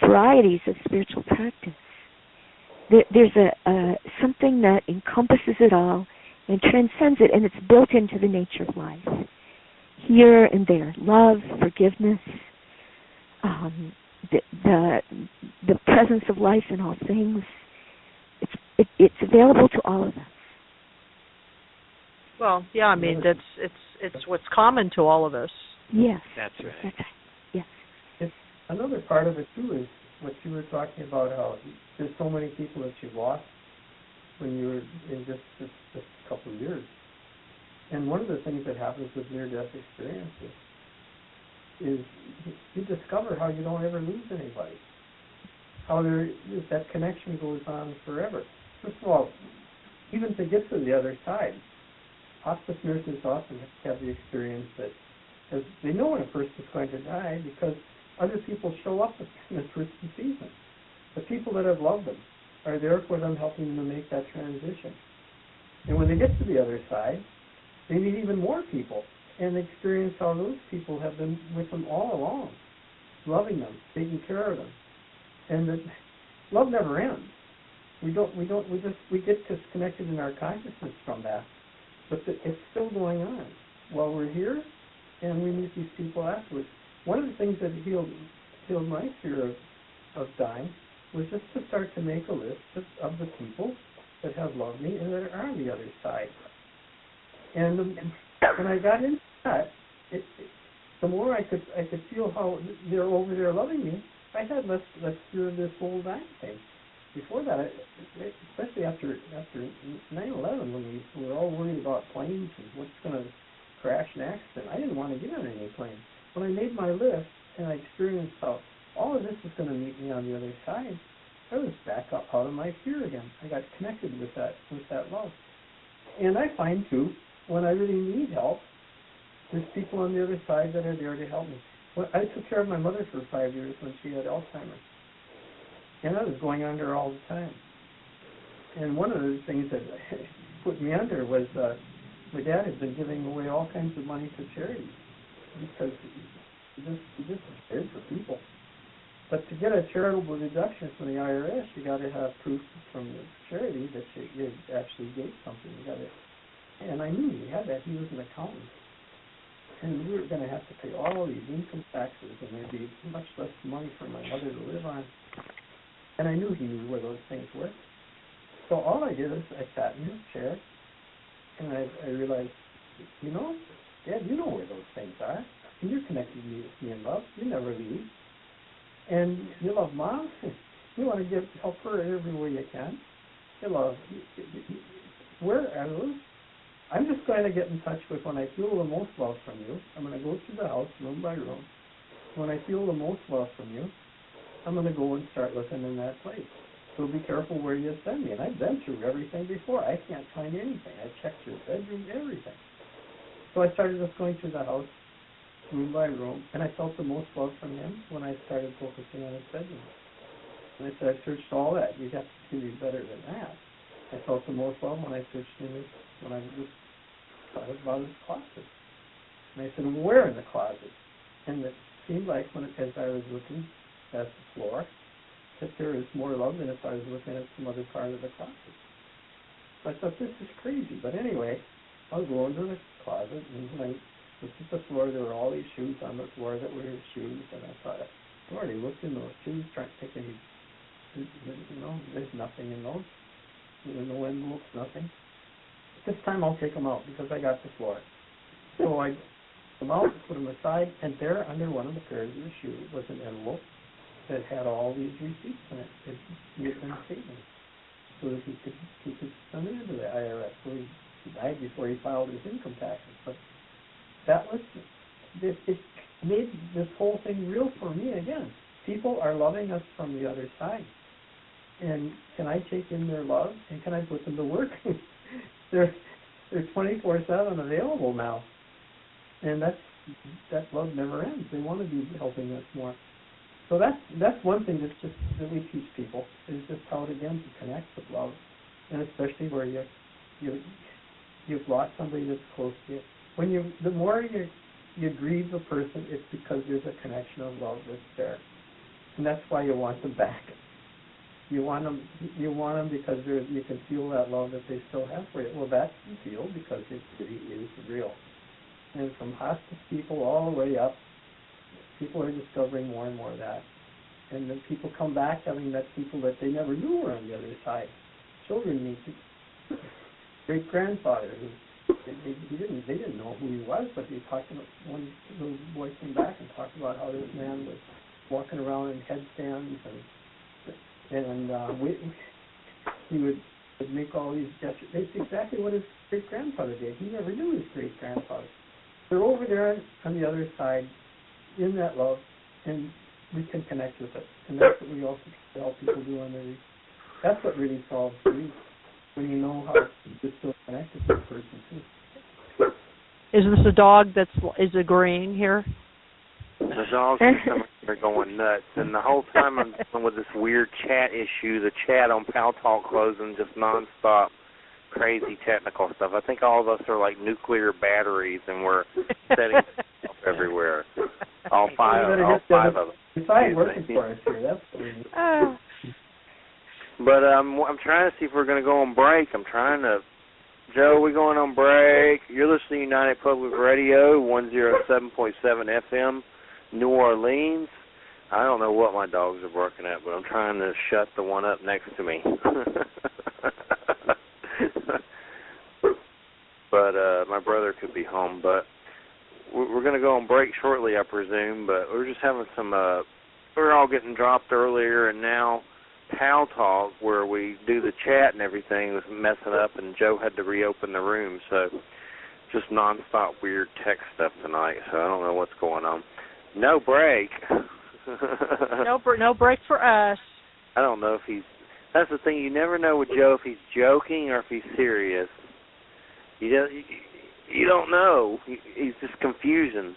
varieties of spiritual practice. There's something that encompasses it all and transcends it, and it's built into the nature of life. Here and there, love, forgiveness, the the presence of life in all things. It's available to all of us.
Well, yeah, I mean it's what's common to all of us.
Yes.
That's right.
That's right. Yes.
It's another part of it too is what you were talking about, how there's so many people that you've lost when you were in just a couple of years. And one of the things that happens with near-death experiences is you discover how you don't ever lose anybody, how that connection goes on forever. First of all, even to get to the other side, hospice nurses often have the experience that as they know when a person is going to die because other people show up when the person sees them. The people that have loved them are there for them, helping them to make that transition. And when they get to the other side, they meet even more people and experience how those people have been with them all along, loving them, taking care of them. And that love never ends. We get disconnected in our consciousness from that. But it's still going on while we're here, and we meet these people afterwards. One of the things that healed my fear of dying was just to start to make a list of the people that have loved me and that are on the other side. And when I got into that, the more I could feel how they're over there loving me, I had less fear of this whole dying thing. Before that, especially after 9/11, when we were all worried about planes and what's going to crash next, and I didn't want to get on any plane. When I made my list and I experienced how all of this is going to meet me on the other side, I was back up out of my fear again. I got connected with that love. And I find too, when I really need help, there's people on the other side that are there to help me. I took care of my mother for 5 years when she had Alzheimer's. And I was going under all the time. And one of the things that put me under was my dad had been giving away all kinds of money to charities because he just cared for people. But to get a charitable deduction from the IRS, you got to have proof from the charity that you actually gave something. And I knew he had that. He was an accountant. And we were going to have to pay all these income taxes, and there'd be much less money for my mother to live on. And I knew he knew where those things were. So all I did is I sat in his chair, and I realized, Dad, you know where those things are. And you're connected to me in love. You never leave. And you love Mom. You want to help her every way you can. You love. Where are those? I'm just going to get in touch with when I feel the most love from you. I'm going to go through the house, room by room. When I feel the most love from you, I'm going to go and start looking in that place. So be careful where you send me. And I've been through everything before. I can't find anything. I checked your bedroom, everything. So I started just going through the house, room by room, and I felt the most love from him when I started focusing on his bedroom. And I said, I searched all that. You'd have to do better than that. I felt the most love when I searched when I was thought about his closet. And I said, well, where in the closet? And it seemed like as I was looking at the floor, that there is more love than if I was looking at some other part of the closet. So I thought, this is crazy. But anyway, I was going to the closet, and when I looked at the floor, there were all these shoes on the floor that were his shoes, and I thought, I've already looked in those shoes, trying to think there's nothing in those. No envelopes, nothing. This time I'll take them out because I got the floor. So I took them out, put them aside, and there under one of the pairs of the shoes was an envelope that had all these receipts in it. He had been statements so that he could send it into the IRS. So he died before he filed his income taxes. But that was, it made this whole thing real for me again. People are loving us from the other side. And can I take in their love, and can I put them to work? They're 24/7 available now, and that love never ends. They want to be helping us more. So that's one thing that we teach people is just how to again to connect with love, and especially where you've lost somebody that's close to you. The more you grieve a person, it's because there's a connection of love that's there, and that's why you want them back. You want them because you can feel that love that they still have for you. Well, that's the deal because it really is real. And from hospice people all the way up, people are discovering more and more of that. and then people come back having met people that they never knew were on the other side. Children meet great grandfather who they didn't know who he was, but they talked about, one little boy came back and talked about how this man was walking around in headstands and he would make all these gestures. That's exactly what his great grandfather did. He never knew his great grandfather. They're over there on the other side in that love, and we can connect with it. And that's what we also help people do on their. That's what really solves grief, when you know how to still connect with that person too.
Is this a dog is agreeing here?
The dogs are going nuts, and the whole time I'm dealing with this weird chat issue. The chat on Pal Talk closing just nonstop, crazy technical stuff. I think all of us are like nuclear batteries, and we're setting stuff everywhere. All five of them.
It's not working for us here. That's what we need.
But I'm trying to see if we're going to go on break. Joe, we're going on break. You're listening to United Public Radio, 107.7 FM, New Orleans. I don't know what my dogs are barking at, but I'm trying to shut the one up next to me. But my brother could be home. But we're going to go on break shortly, I presume. But we're just having some, we're all getting dropped earlier, and now Pal Talk, where we do the chat and everything, was messing up, and Joe had to reopen the room. So just nonstop weird tech stuff tonight. So I don't know what's going on. No break.
No break for us.
I don't know if he's. That's the thing. You never know with Joe if he's joking or if he's serious. You don't know. He's just confusion.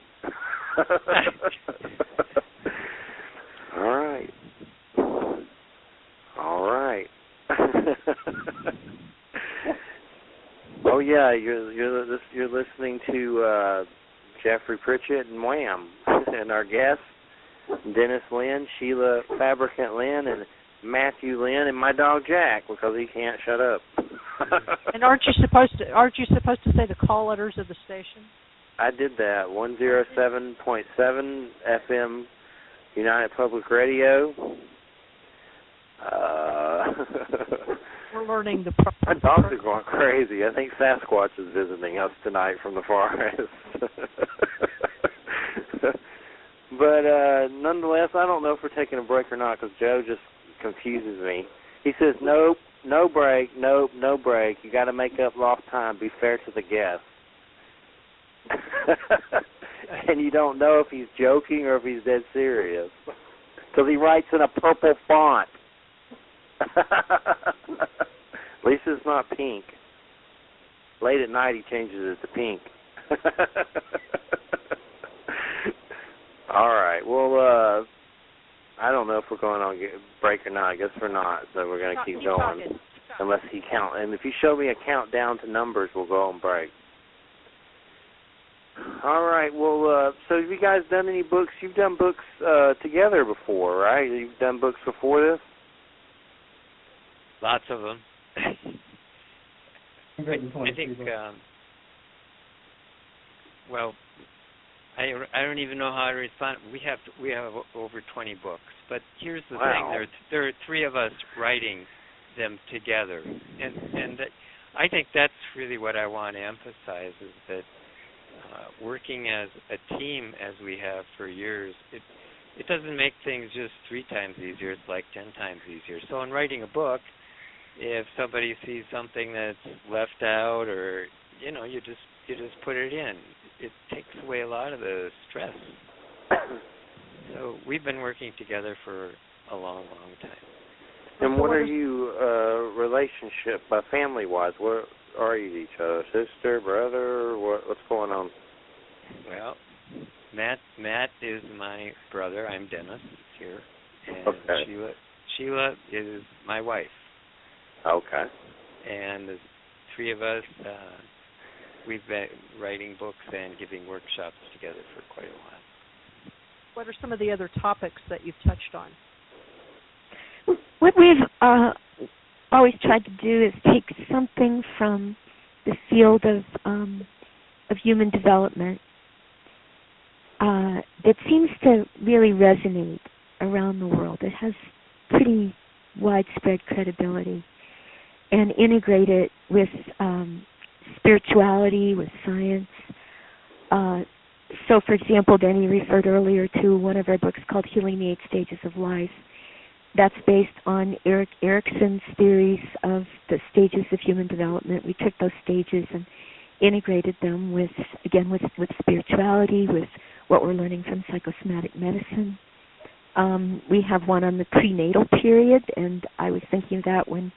All right. Oh yeah, you're listening to Jeffery Pritchett and Wham, and our guests Dennis Lynn, Sheila Fabricant Lynn, and Matthew Lynn, and my dog Jack, because he can't shut up.
And aren't you supposed to say the call letters of the station?
I did that. 107.7 FM, United Public Radio.
We're learning the.
My dogs are going crazy. I think Sasquatch is visiting us tonight from the forest. But nonetheless, I don't know if we're taking a break or not, because Joe just confuses me. He says, nope, no break, nope, no break. You got to make up lost time. Be fair to the guests. And you don't know if he's joking or if he's dead serious, because he writes in a purple font. At least it's not pink. Late at night, he changes it to pink. All right. Well, I don't know if we're going on break or not. I guess we're not, so we're going to keep going.
Talking.
Unless he counts. And if you show me a countdown to numbers, we'll go on break. All right. Well, so have you guys done any books? You've done books together before, right? You've done books before this?
Lots of them.
I
think, well, I don't even know how to respond. We have over 20 books, but here's the thing: there are three of us writing them together, and I think that's really what I want to emphasize, is that working as a team as we have for years, it doesn't make things just 3 times easier. It's like 10 times easier. So in writing a book, if somebody sees something that's left out, or you just put it in, it takes away a lot of the stress. So we've been working together for a long, long time.
And what are you relationship, family-wise? What are you to each other? Sister, brother? What's going on?
Well, Matt is my brother. I'm Dennis here, and
okay.
Sheila is my wife.
Okay.
And the three of us, we've been writing books and giving workshops together for quite a while.
What are some of the other topics that you've touched on?
What we've always tried to do is take something from the field of human development that seems to really resonate around the world. It has pretty widespread credibility, and integrate it with spirituality, with science. So, for example, Denny referred earlier to one of our books called Healing the 8 Stages of Life. That's based on Erik Erikson's theories of the stages of human development. We took those stages and integrated them with spirituality, with what we're learning from psychosomatic medicine. We have one on the prenatal period, and I was thinking of that when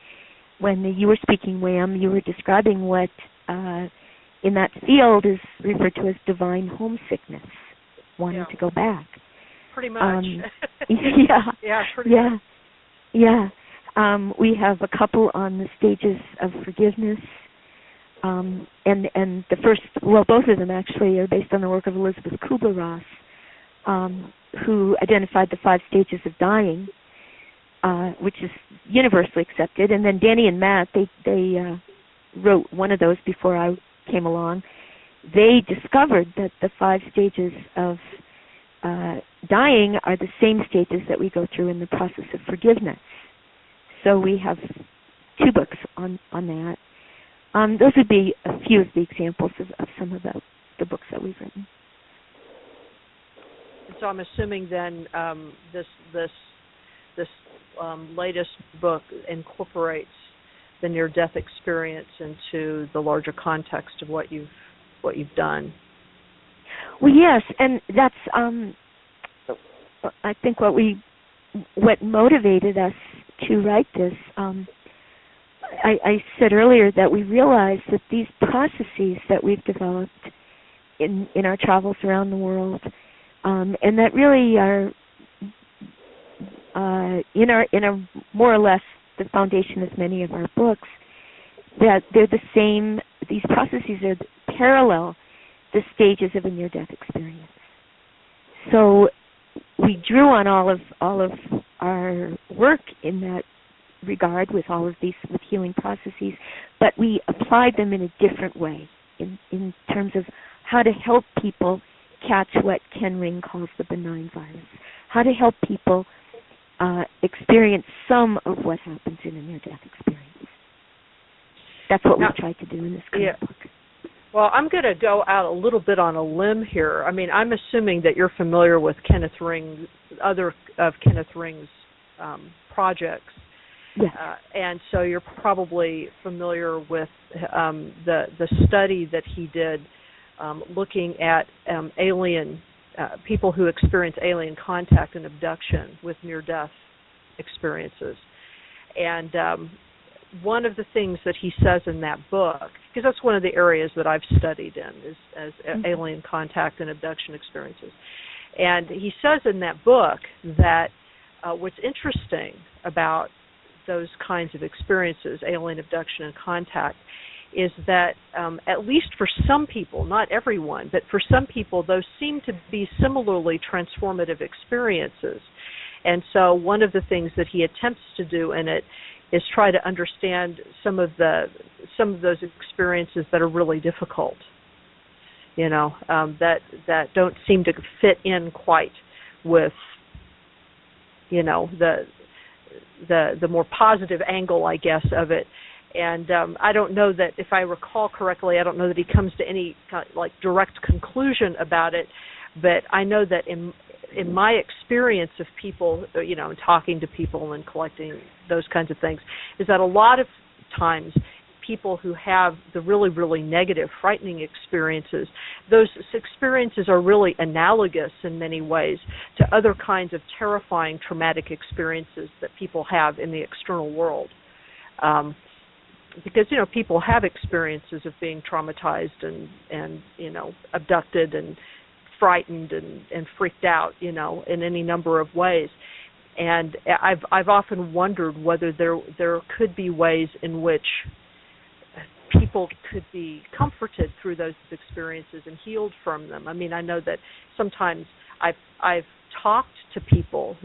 you were speaking, Wham, you were describing what in that field is referred to as divine homesickness, wanting to go back.
Pretty much.
Pretty much. Yeah. We have a couple on the stages of forgiveness, and the first, both of them actually are based on the work of Elizabeth Kubler-Ross, who identified the 5 stages of dying, which is universally accepted. And then Danny and Matt, they wrote one of those before I came along. They discovered that the 5 stages of dying are the same stages that we go through in the process of forgiveness. So we have 2 books on that. Those would be a few of the examples of some of the books that we've written.
So I'm assuming then this latest book incorporates the near-death experience into the larger context of what you've done.
Well, yes, and that's I think what motivated us to write this. I said earlier that we realized that these processes that we've developed in our travels around the world, and that really are in our more or less the foundation of many of our books, that they're the same. These processes are parallel the stages of a near-death experience. So we drew on all of our work in that regard with all of these with healing processes, but we applied them in a different way in terms of how to help people catch what Ken Ring calls the benign virus, how to help people experience some of what happens in a near-death experience. That's what we've tried to do in this kind of book.
Well, I'm going to go out a little bit on a limb here. I mean, I'm assuming that you're familiar with other of Kenneth Ring's projects.
Yes.
And so you're probably familiar with the study that he did looking at alien people who experience alien contact and abduction with near-death experiences. And one of the things that he says in that book, because that's one of the areas that I've studied in, is alien contact and abduction experiences. And he says in that book that what's interesting about those kinds of experiences, alien abduction and contact, is that at least for some people, not everyone, but for some people, those seem to be similarly transformative experiences. And so one of the things that he attempts to do in it is try to understand some of those experiences that are really difficult, that don't seem to fit in quite with, the more positive angle, I guess, of it. And I don't know that, if I recall correctly, I don't know that he comes to any direct conclusion about it, but I know that in my experience of people, talking to people and collecting those kinds of things, is that a lot of times people who have the really, really negative, frightening experiences, those experiences are really analogous in many ways to other kinds of terrifying, traumatic experiences that people have in the external world. Because, people have experiences of being traumatized and abducted and frightened and freaked out, in any number of ways. And I've often wondered whether there could be ways in which people could be comforted through those experiences and healed from them. I mean, I know that sometimes I've talked to people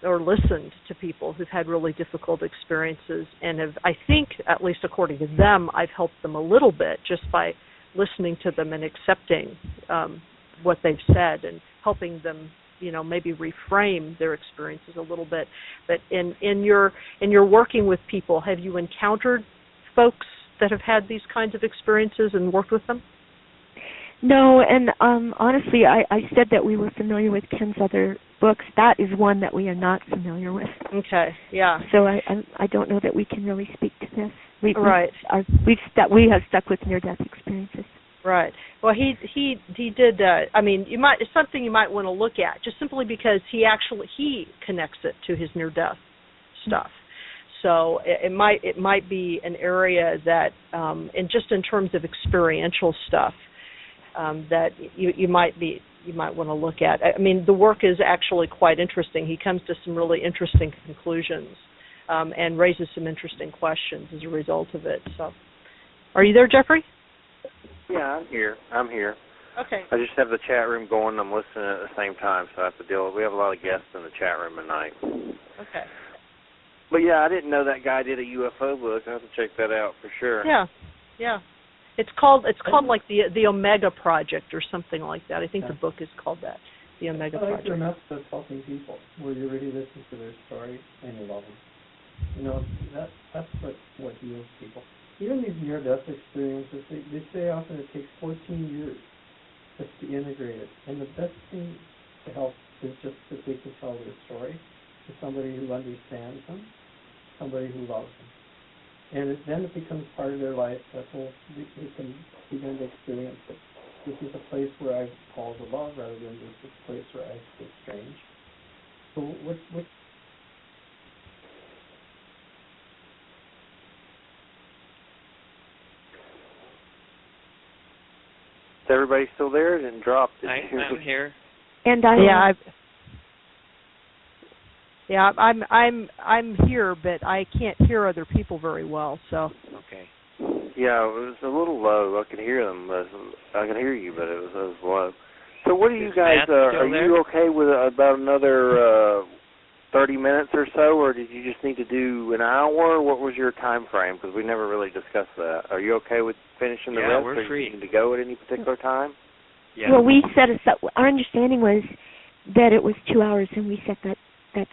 or listened to people who've had really difficult experiences, and I think, at least according to them, I've helped them a little bit just by listening to them and accepting what they've said and helping them maybe reframe their experiences a little bit. But in your working with people, have you encountered folks that have had these kinds of experiences and worked with them?
No, and honestly, I said that we were familiar with Ken's other books. That is one that we are not familiar with.
Okay, yeah.
So I don't know that we can really speak to this. We have stuck with near-death experiences.
Right. Well, he did. It's something you might want to look at, just simply because he connects it to his near-death stuff. So it might be an area that, and just in terms of experiential stuff, that you might want to look at. I mean, the work is actually quite interesting. He comes to some really interesting conclusions, and raises some interesting questions as a result of it. So, are you there, Jeffrey?
Yeah, I'm here.
Okay.
I just have the chat room going. I'm listening at the same time, so I have to deal with. We have a lot of guests in the chat room tonight.
Okay.
But yeah, I didn't know that guy did a UFO book. I have to check that out for sure.
Yeah. It's called like the Omega Project or something like that. I think the book is called that, the Omega Project.
I like your method of helping people, where you really listen to their story and you love them. That's what heals people. Even these near-death experiences, they say often it takes 14 years just to integrate it. And the best thing to help is just that they can tell their story to somebody who understands them, somebody who loves them. And then it becomes part of their life. They can begin to experience it. This is a place where I call the love rather than just a place where I feel strange. So what
Is everybody still there? It didn't drop.
I'm here.
And
I'm here, but I can't hear other people very well. So.
Okay.
Yeah, it was a little low. I could hear them. I could hear you, but it was low. So what do you guys? Are you okay with about another 30 minutes or so, or did you just need to do an hour? What was your time frame? Because we never really discussed that. Are you okay with finishing the rest?
Yeah, we're free.
You need to go at any particular time?
Yeah.
Well, we set us up. Our understanding was that it was 2 hours, and we set that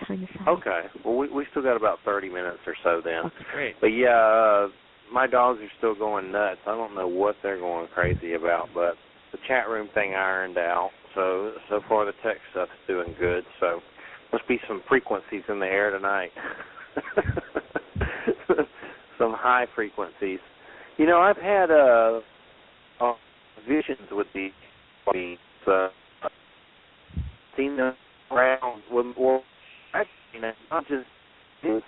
time aside.
Okay. Well, we still got about 30 minutes or so then.
Okay, great.
But yeah, my dogs are still going nuts. I don't know what they're going crazy about, but the chat room thing ironed out. So far the tech stuff's doing good. So must be some frequencies in the air tonight. Some high frequencies. I've had visions with these. Seen them around. Not just this.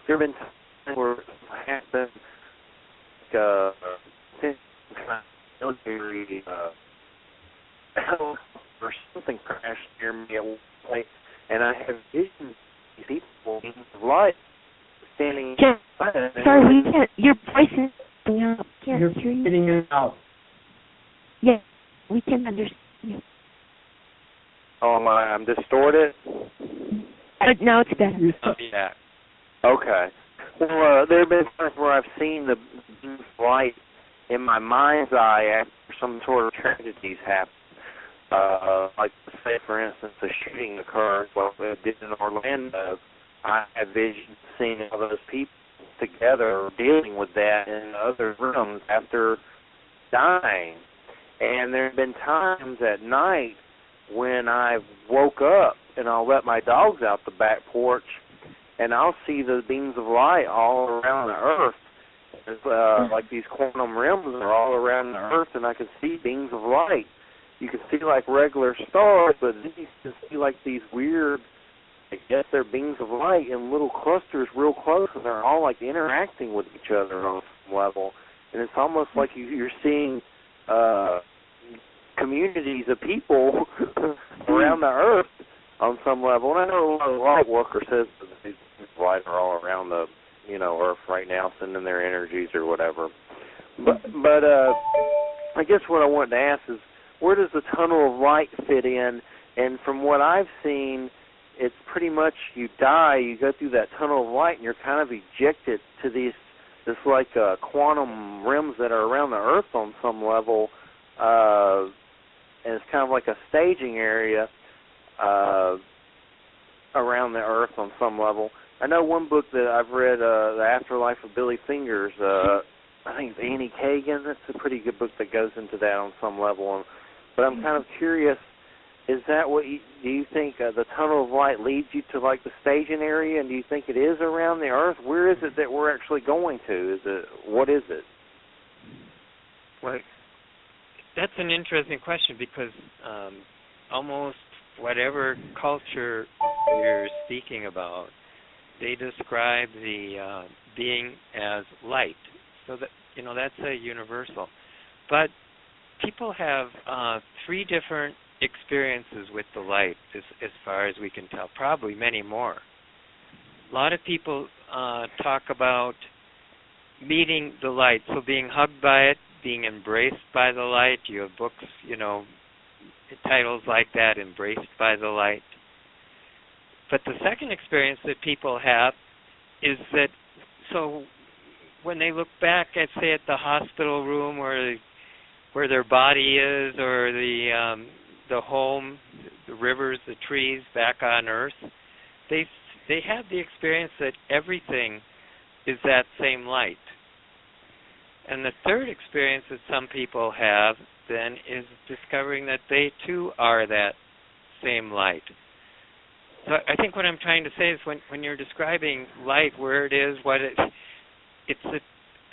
There have been times where I have been military or something crashed near me at one point, and I have visions of these people of light standing.
Sorry, we can't. Your voice is out. Can't
You're
hear you.
getting it out.
Yeah, we can understand you.
Oh, I'm distorted?
Now it's better.
Yeah.
Okay. Well, there have been times where I've seen the light in my mind's eye after some sort of tragedies happen. Like, say, for instance, a shooting occurred, well, it did in Orlando. I had visions seeing all those people together dealing with that in other rooms after dying. And there have been times at night when I woke up and I'll let my dogs out the back porch and I'll see the beams of light all around the earth. It's, like these quantum rims are all around the earth, and I can see beams of light. You can see like regular stars, but then you can see like these weird, I guess they're beams of light in little clusters real close, and they're all like interacting with each other on some level. And it's almost like you're seeing communities of people around the earth on some level. And I know a lot of light worker says that these light are all around the earth right now, sending their energies or whatever. But I guess what I wanted to ask is, where does the tunnel of light fit in? And from what I've seen, it's pretty much you die, you go through that tunnel of light, and you're kind of ejected to this like quantum rims that are around the earth on some level, and it's kind of like a staging area. around the earth on some level. I know one book that I've read, The Afterlife of Billy Fingers, I think it's Annie Kagan. That's a pretty good book that goes into that on some level. But I'm kind of curious, is that what do you think the tunnel of light leads you to, like, the staging area, and do you think it is around the earth? Where is it that we're actually going to? What is it?
Well, that's an interesting question because almost whatever culture you're speaking about, they describe the being as light. So that, that's a universal. But people have 3 different experiences with the light, as far as we can tell. Probably many more. A lot of people talk about meeting the light, so being hugged by it, being embraced by the light. You have books, titles like that, Embraced by the Light. But the second experience that people have is that, so when they look back at, say, at the hospital room where their body is, or the home, the rivers, the trees back on Earth, they have the experience that everything is that same light. And the third experience that some people have then is discovering that they too are that same light. So I think what I'm trying to say is when you're describing light, where it is, it's that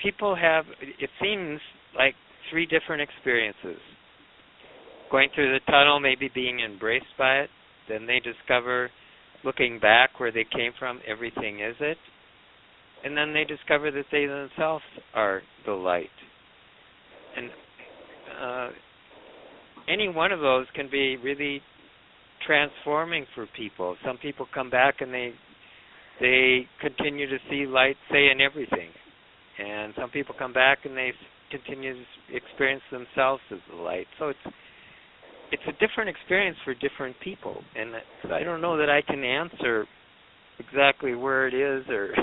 people have, it seems like 3 different experiences. Going through the tunnel, maybe being embraced by it, then they discover, looking back where they came from, everything is it. And then they discover that they themselves are the light. And any one of those can be really transforming for people. Some people come back and they continue to see light, say, in everything. And some people come back and they continue to experience themselves as the light. So it's a different experience for different people. And I don't know that I can answer exactly where it is, or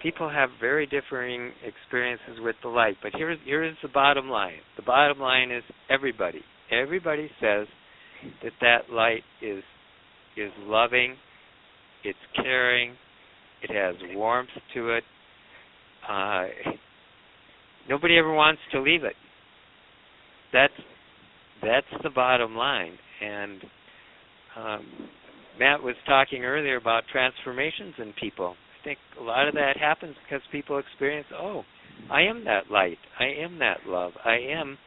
people have very differing experiences with the light. But here is the bottom line. The bottom line is everybody says that light is loving, it's caring, it has warmth to it. Nobody ever wants to leave it. That's the bottom line. And Matt was talking earlier about transformations in people. I think a lot of that happens because people experience, I am that light, I am that love, I am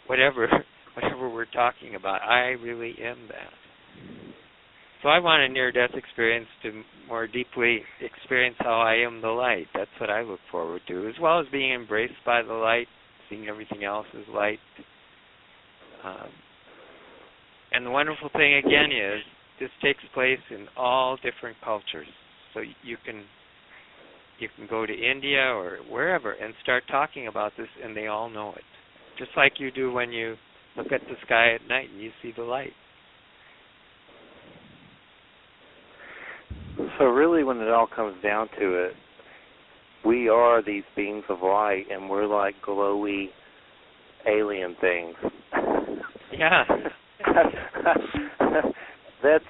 whatever we're talking about. I really am that. So I want a near-death experience to more deeply experience how I am the light. That's what I look forward to, as well as being embraced by the light, seeing everything else as light. And the wonderful thing, again, is this takes place in all different cultures. So you can go to India or wherever and start talking about this, and they all know it. Just like you do when you look at the sky at night and you see the light.
So really, when it all comes down to it, we are these beings of light, and we're like glowy alien things.
Yeah.
That's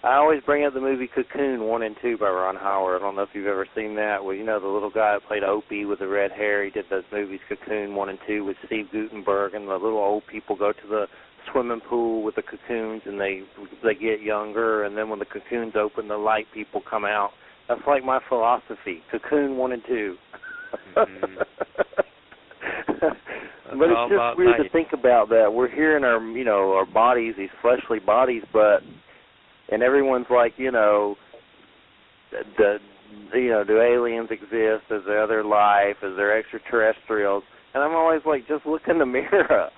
I always bring up the movie Cocoon 1 and 2 by Ron Howard. I don't know if you've ever seen that. Well, the little guy that played Opie with the red hair. He did those movies Cocoon 1 and 2 with Steve Guttenberg, and the little old people go to the swimming pool with the cocoons, and they get younger, and then when the cocoons open, the light people come out. That's like my philosophy. Cocoon 1 and 2.
Mm-hmm.
But it's just weird to think about that. We're here in our bodies, these fleshly bodies, and everyone's like, do aliens exist? Is there other life? Is there extraterrestrials? And I'm always like, just look in the mirror.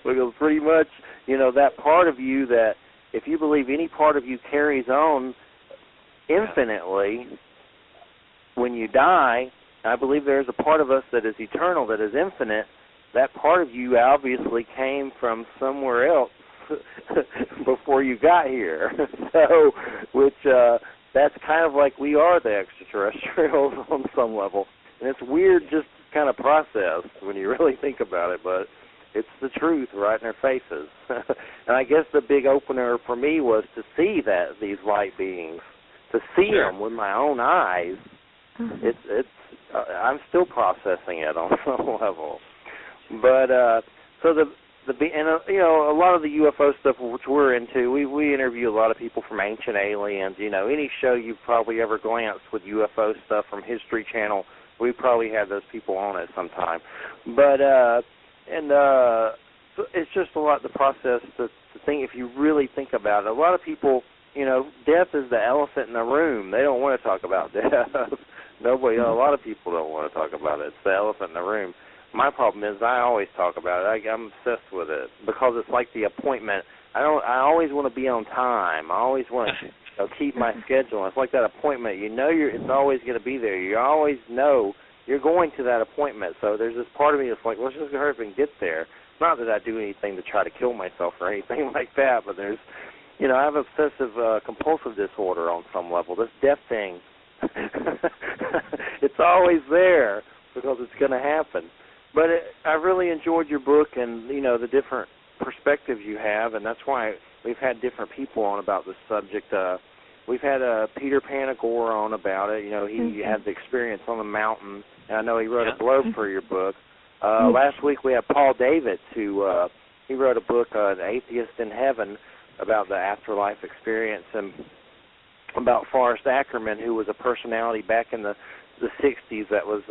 Because pretty much, that part of you that, if you believe any part of you carries on infinitely, when you die, I believe there's a part of us that is eternal, that is infinite. That part of you obviously came from somewhere else before you got here. So, that's kind of like we are the extraterrestrials on some level. And it's weird just kind of process when you really think about it, but It's the truth right in their faces. And I guess the big opener for me was to see these light beings, to see them with my own eyes. It's I'm still processing it on some level. But so a lot of the UFO stuff which we're into, we interview a lot of people from Ancient Aliens. Any show you've probably ever glanced with UFO stuff from History Channel, we probably had those people on it sometime. But it's just a lot, the process, the thing, if you really think about it. A lot of people, death is the elephant in the room. They don't want to talk about death. Nobody, a lot of people don't want to talk about it. It's the elephant in the room. My problem is I always talk about it. I'm obsessed with it because it's like the appointment. I always want to be on time. I always want to keep my schedule. It's like that appointment. It's always going to be there. You always know you're going to that appointment. So there's this part of me that's like, let's just hurry up and get there. Not that I do anything to try to kill myself or anything like that, but there's, I have obsessive compulsive disorder on some level. This death thing, it's always there because it's going to happen. But I really enjoyed your book and, the different perspectives you have, and that's why we've had different people on about this subject. We've had Peter Panagore on about it. He had the experience on the mountain, and I know he wrote a blurb for your book. Last week we had Paul Davids, who he wrote a book, An Atheist in Heaven, about the afterlife experience, and about Forrest Ackerman, who was a personality back in the 60s that was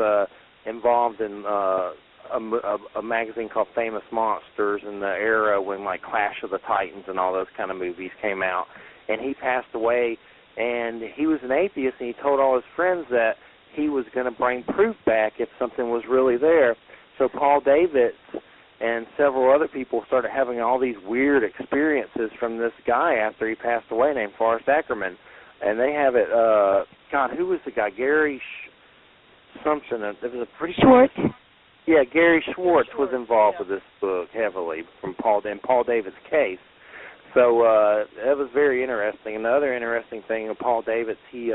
involved in a magazine called Famous Monsters in the era when like Clash of the Titans and all those kind of movies came out. And he passed away, and he was an atheist, and he told all his friends that he was going to bring proof back if something was really there. So Paul Davids and several other people started having all these weird experiences from this guy after he passed away named Forrest Ackerman. And they have it, who was the guy? Gary something. It was a pretty
Schwartz.
Yeah, Gary Schwartz was involved with this book heavily from Paul David's case. So that was very interesting. And the other interesting thing of Paul Davids, he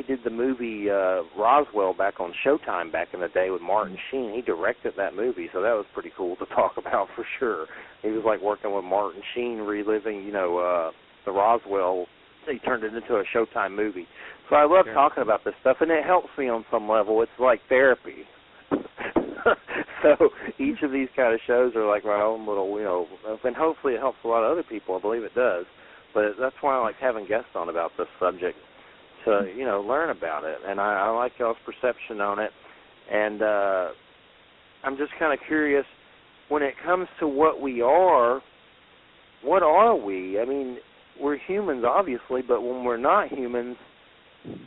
did the movie Roswell back on Showtime back in the day with Martin Sheen. He directed that movie, so that was pretty cool to talk about for sure. He was like working with Martin Sheen, reliving, the Roswell. He turned it into a Showtime movie. So I love talking about this stuff, and it helps me on some level. It's like therapy. So each of these kind of shows are like my own little, and hopefully it helps a lot of other people. I believe it does. But that's why I like having guests on about this subject to, learn about it. And I like y'all's perception on it. And I'm just kind of curious, when it comes to what we are, what are we? I mean, we're humans, obviously, but when we're not humans,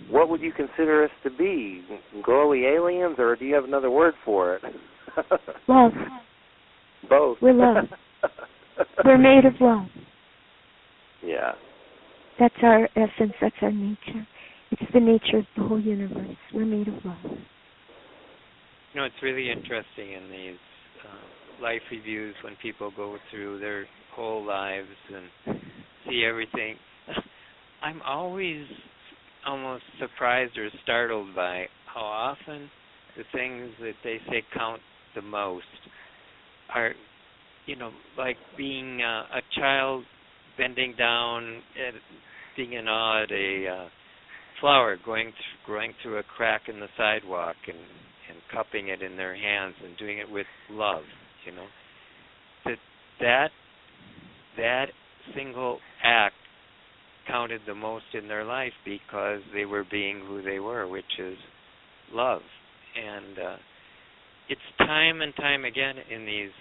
what would you consider us to be? Glowy aliens, or do you have another word for it?
Love.
Both.
We're love. We're made of love.
Yeah.
That's our essence. That's our nature. It's the nature of the whole universe. We're made of love.
It's really interesting in these life reviews when people go through their whole lives and see everything. I'm always almost surprised or startled by how often the things that they say count the most are, like being a child bending down and being in awe at a flower growing through a crack in the sidewalk and cupping it in their hands and doing it with love, that single act counted the most in their life because they were being who they were, which is love. And it's time and time again in these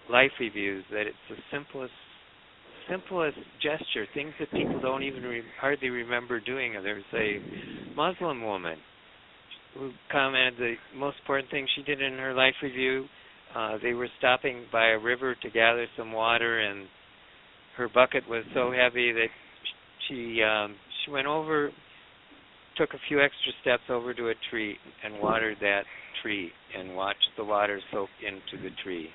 life reviews that it's the simplest gesture, things that people don't even hardly remember doing. There's a Muslim woman who commented the most important thing she did in her life review, they were stopping by a river to gather some water, and her bucket was so heavy that she went over, took a few extra steps over to a tree and watered that tree and watched the water soak into the tree.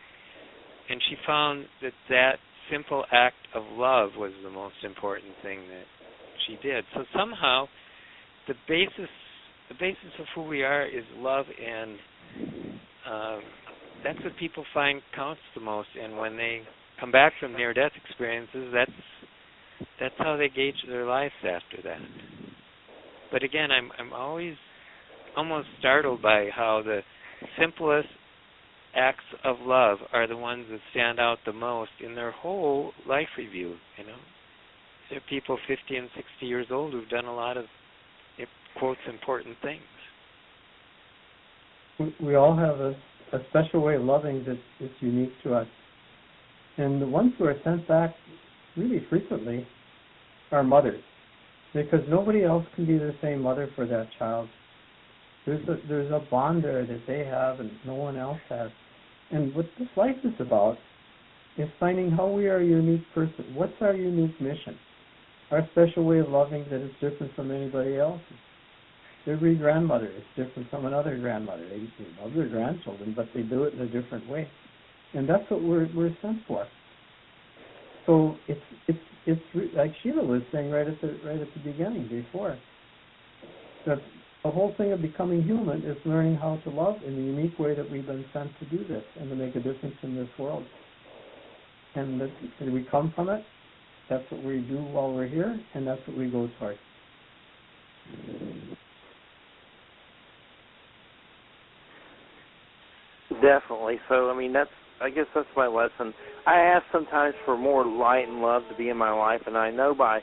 And she found that simple act of love was the most important thing that she did. So somehow the basis of who we are is love, and that's what people find counts the most. And when they come back from near-death experiences, that's how they gauge their lives after that. But again, I'm always almost startled by how the simplest acts of love are the ones that stand out the most in their whole life review. There are people 50 and 60 years old who've done a lot of, quotes, important things.
We all have a special way of loving that's unique to us. And the ones who are sent back really frequently are mothers, because nobody else can be the same mother for that child. There's a bond there that they have and no one else has. And what this life is about is finding how we are a unique person. What's our unique mission? Our special way of loving that is different from anybody else's. Every grandmother is different from another grandmother. They love their grandchildren, but they do it in a different way. And that's what we're sent for. So it's like Sheila was saying right at the beginning before, that the whole thing of becoming human is learning how to love in the unique way that we've been sent to do this and to make a difference in this world. And that we come from it. That's what we do while we're here, and that's what we go towards.
Definitely. So, I guess that's my lesson. I ask sometimes for more light and love to be in my life, and I know by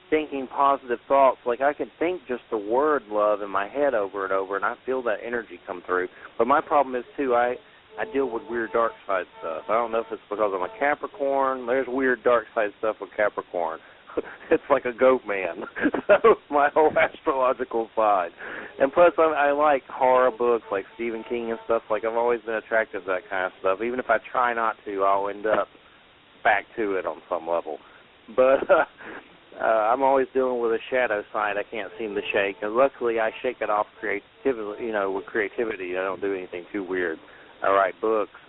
thinking positive thoughts, like I can think just the word love in my head over and over, and I feel that energy come through. But my problem is, too, I deal with weird dark side stuff. I don't know if it's because I'm a Capricorn. There's weird dark side stuff with Capricorn. It's like a goat man. So my whole astrological side. And plus, I like horror books like Stephen King and stuff. Like, I've always been attracted to that kind of stuff. Even if I try not to, I'll end up back to it on some level. But I'm always dealing with a shadow side I can't seem to shake. And luckily, I shake it off with creativity. I don't do anything too weird. I write books,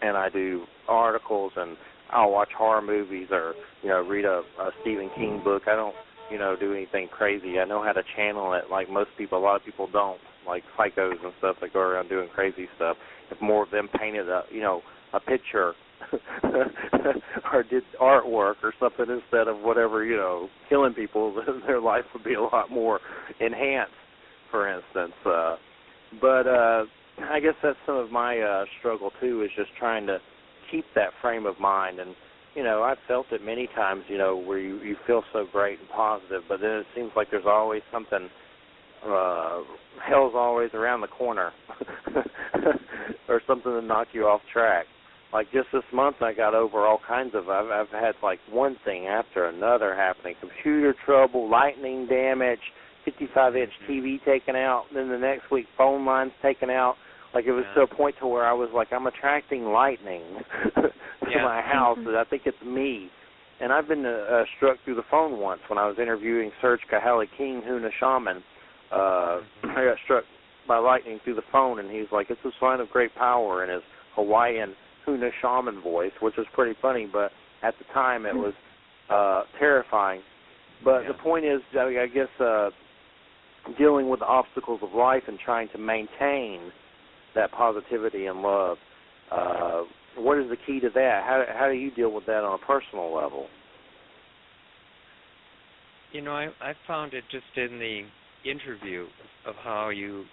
and I do articles, and I'll watch horror movies or, read a Stephen King book. I don't, do anything crazy. I know how to channel it like most people. A lot of people don't, like psychos and stuff that go around doing crazy stuff. If more of them painted a picture or did artwork or something instead of whatever, killing people, their life would be a lot more enhanced, for instance. But I guess that's some of my struggle, too, is just trying to keep that frame of mind. And, I've felt it many times, where you feel so great and positive, but then it seems like there's always something, hell's always around the corner or something to knock you off track. Like just this month I got over all kinds of, I've had like one thing after another happening. Computer trouble, lightning damage, 55-inch TV taken out, then the next week phone lines taken out. Like it was to a point to where I was like, I'm attracting lightning to my house. I think it's me. And I've been struck through the phone once when I was interviewing Serge Kahale King, Huna Shaman. I got struck by lightning through the phone, and he's like, it's a sign of great power in his Hawaiian Huna Shaman voice, which was pretty funny, but at the time it was terrifying. But the point is, I guess, dealing with the obstacles of life and trying to maintain that positivity and love. What is the key to that? How do you deal with that on a personal level?
I found it just in the interview of how you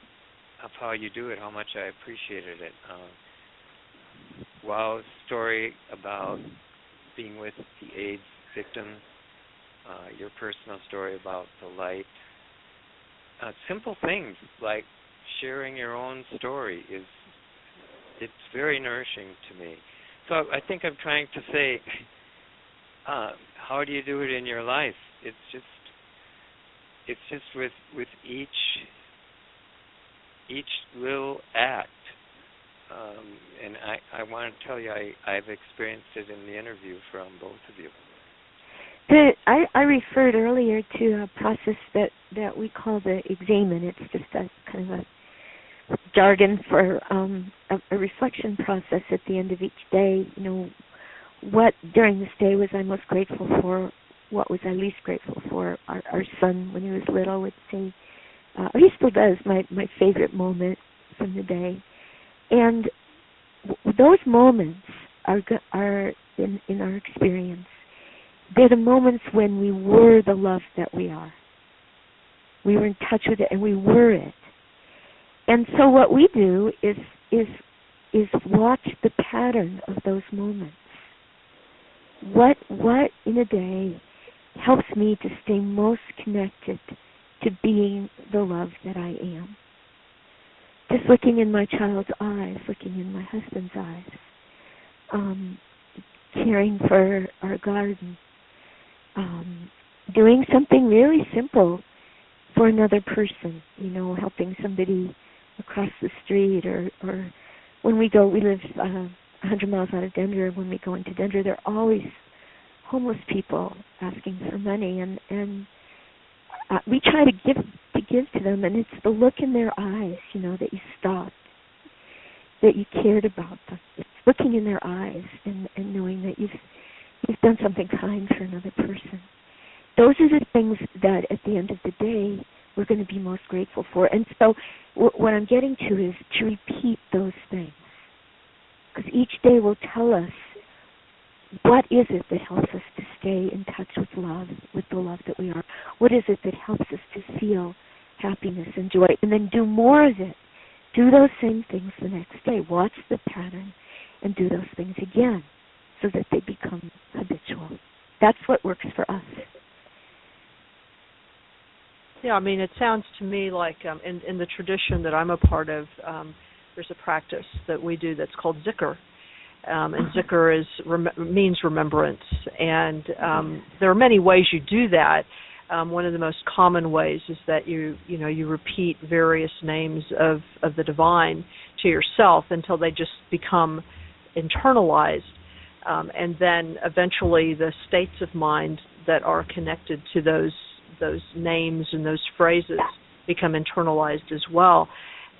do it, how much I appreciated it. Story about being with the AIDS victims, your personal story about the light. Simple things like sharing your own story it's very nourishing to me. So I think I'm trying to say, how do you do it in your life? It's just with each little act. And I want to tell you, I've experienced it in the interview from both of you.
I referred earlier to a process that we call the examen. It's just a kind of a jargon for a reflection process at the end of each day. What during this day was I most grateful for? What was I least grateful for? Our son, when he was little, would say, or he still does, my favorite moment from the day. And those moments are in our experience, they're the moments when we were the love that we are. We were in touch with it, and we were it. And so what we do is watch the pattern of those moments. What in a day helps me to stay most connected to being the love that I am? Just looking in my child's eyes, looking in my husband's eyes, caring for our garden, doing something really simple for another person, helping somebody across the street, or when we live 100 miles out of Denver. When we go into Denver, there are always homeless people asking for money, and we try to give to them, and it's the look in their eyes, that you stopped, that you cared about them. It's looking in their eyes and knowing that you've done something kind for another person. Those are the things that at the end of the day we're going to be most grateful for. And so what I'm getting to is to repeat those things, because each day will tell us what is it that helps us to stay in touch with love, with the love that we are. What is it that helps us to feel happiness and joy, and then do more of it. Do those same things the next day. Watch the pattern and do those things again so that they become habitual. That's what works for us.
Yeah, it sounds to me like in the tradition that I'm a part of, there's a practice that we do that's called zikr. And zikr means remembrance. And there are many ways you do that. One of the most common ways is that you repeat various names of the divine to yourself until they just become internalized. And then eventually the states of mind that are connected to those names and those phrases become internalized as well.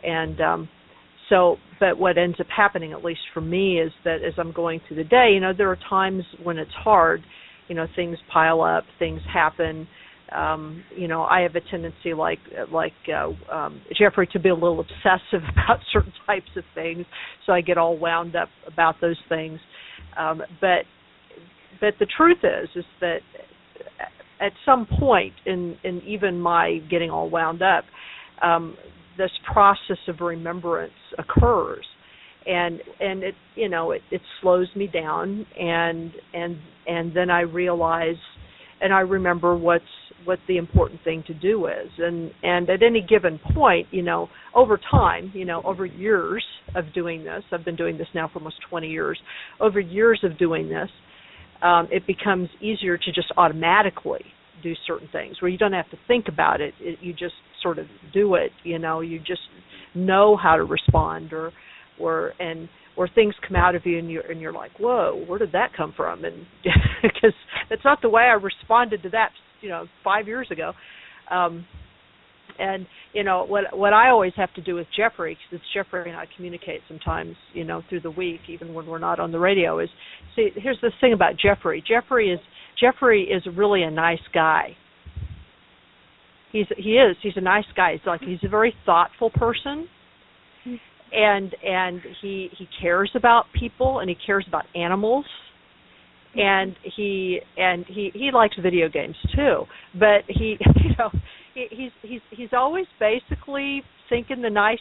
And but what ends up happening, at least for me, is that as I'm going through the day, there are times when it's hard, things pile up, things happen. I have a tendency like Jeffrey to be a little obsessive about certain types of things, so I get all wound up about those things. But the truth is that at some point in even my getting all wound up, this process of remembrance occurs, and it it slows me down, and then I realize and I remember what the important thing to do is, and at any given point, over time, over years of doing this, I've been doing this now for almost 20 years. Over years of doing this, it becomes easier to just automatically do certain things where you don't have to think about it. You just sort of do it. You just know how to respond, or things come out of you and you're like, whoa, where did that come from? And because it's not the way I responded to that 5 years ago. And what I always have to do with Jeffrey, because Jeffrey and I communicate sometimes through the week, even when we're not on the radio, is see, here's the thing about Jeffrey. Jeffrey is really a nice guy. He's a nice guy. He's a very thoughtful person, and he cares about people, and he cares about animals, and he likes video games too. But he's always basically thinking the nice,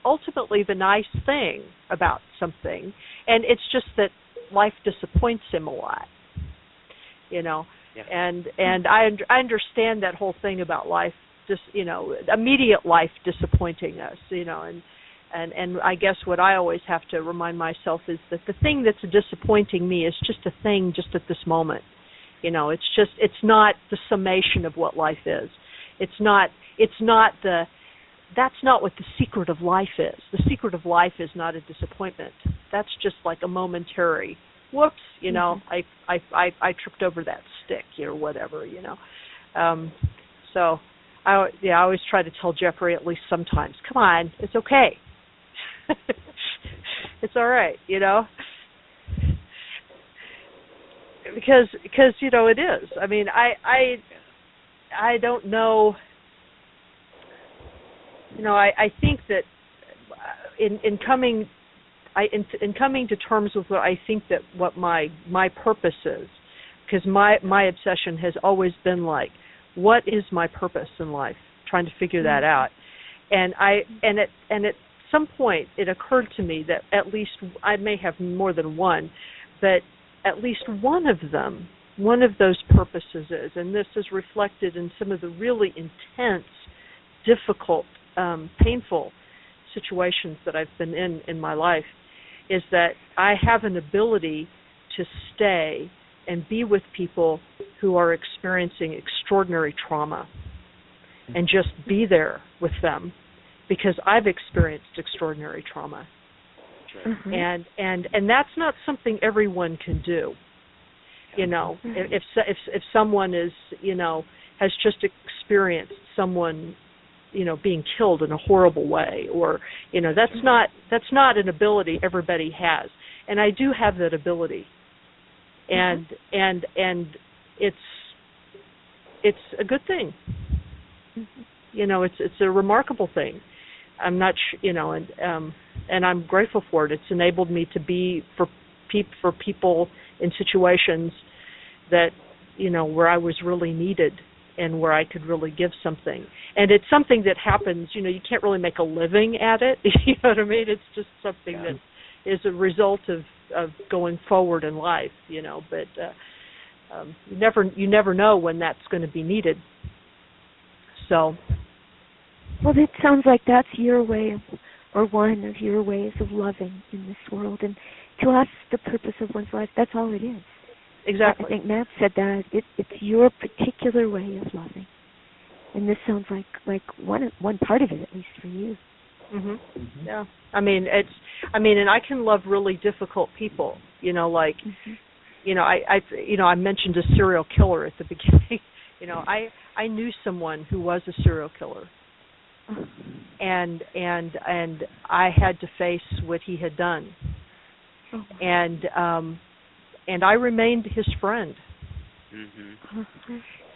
ultimately the nice thing about something, and it's just that life disappoints him a lot, Yeah. And I understand that whole thing about life, just immediate life disappointing us, and I guess what I always have to remind myself is that the thing that's disappointing me is just a thing, just at this moment. It's not the summation of what life is. That's not what the secret of life is. The secret of life is not a disappointment. That's just like a momentary, whoops, I tripped over that stick or whatever, So I always try to tell Jeffrey at least sometimes, come on, it's okay. It's all right, because it is. I mean, I don't know. I think that in coming in coming to terms with what I think that what my purpose is, because my obsession has always been like, what is my purpose in life? Trying to figure that out, and at some point it occurred to me that at least I may have more than one, but at least one of those purposes is, and this is reflected in some of the really intense, difficult, painful situations that I've been in my life, is that I have an ability to stay and be with people who are experiencing extraordinary trauma and just be there with them because I've experienced extraordinary trauma. Mm-hmm. And that's not something everyone can do. You know, if someone is, you know, has just experienced someone, you know, being killed in a horrible way, or, you know, that's not an ability everybody has. And I do have that ability. And it's a good thing. You know, it's a remarkable thing. I'm not, you know, and I'm grateful for it. It's enabled me to be for people in situations that, you know, where I was really needed and where I could really give something. And it's something that happens, you know, you can't really make a living at it. You know what I mean? It's just something that is a result of going forward in life, you know, but you never know when that's going to be needed. So,
well, it sounds like that's your way of, or one of your ways of loving in this world. And to us, the purpose of one's life, that's all it is.
Exactly.
I think Matt said that. It's your particular way of loving. And this sounds like one part of it, at least for you.
Mhm. Mm-hmm. Yeah. I mean, and I can love really difficult people, you know, like, you know, I mentioned a serial killer at the beginning. You know, I knew someone who was a serial killer. And I had to face what he had done. And I remained his friend.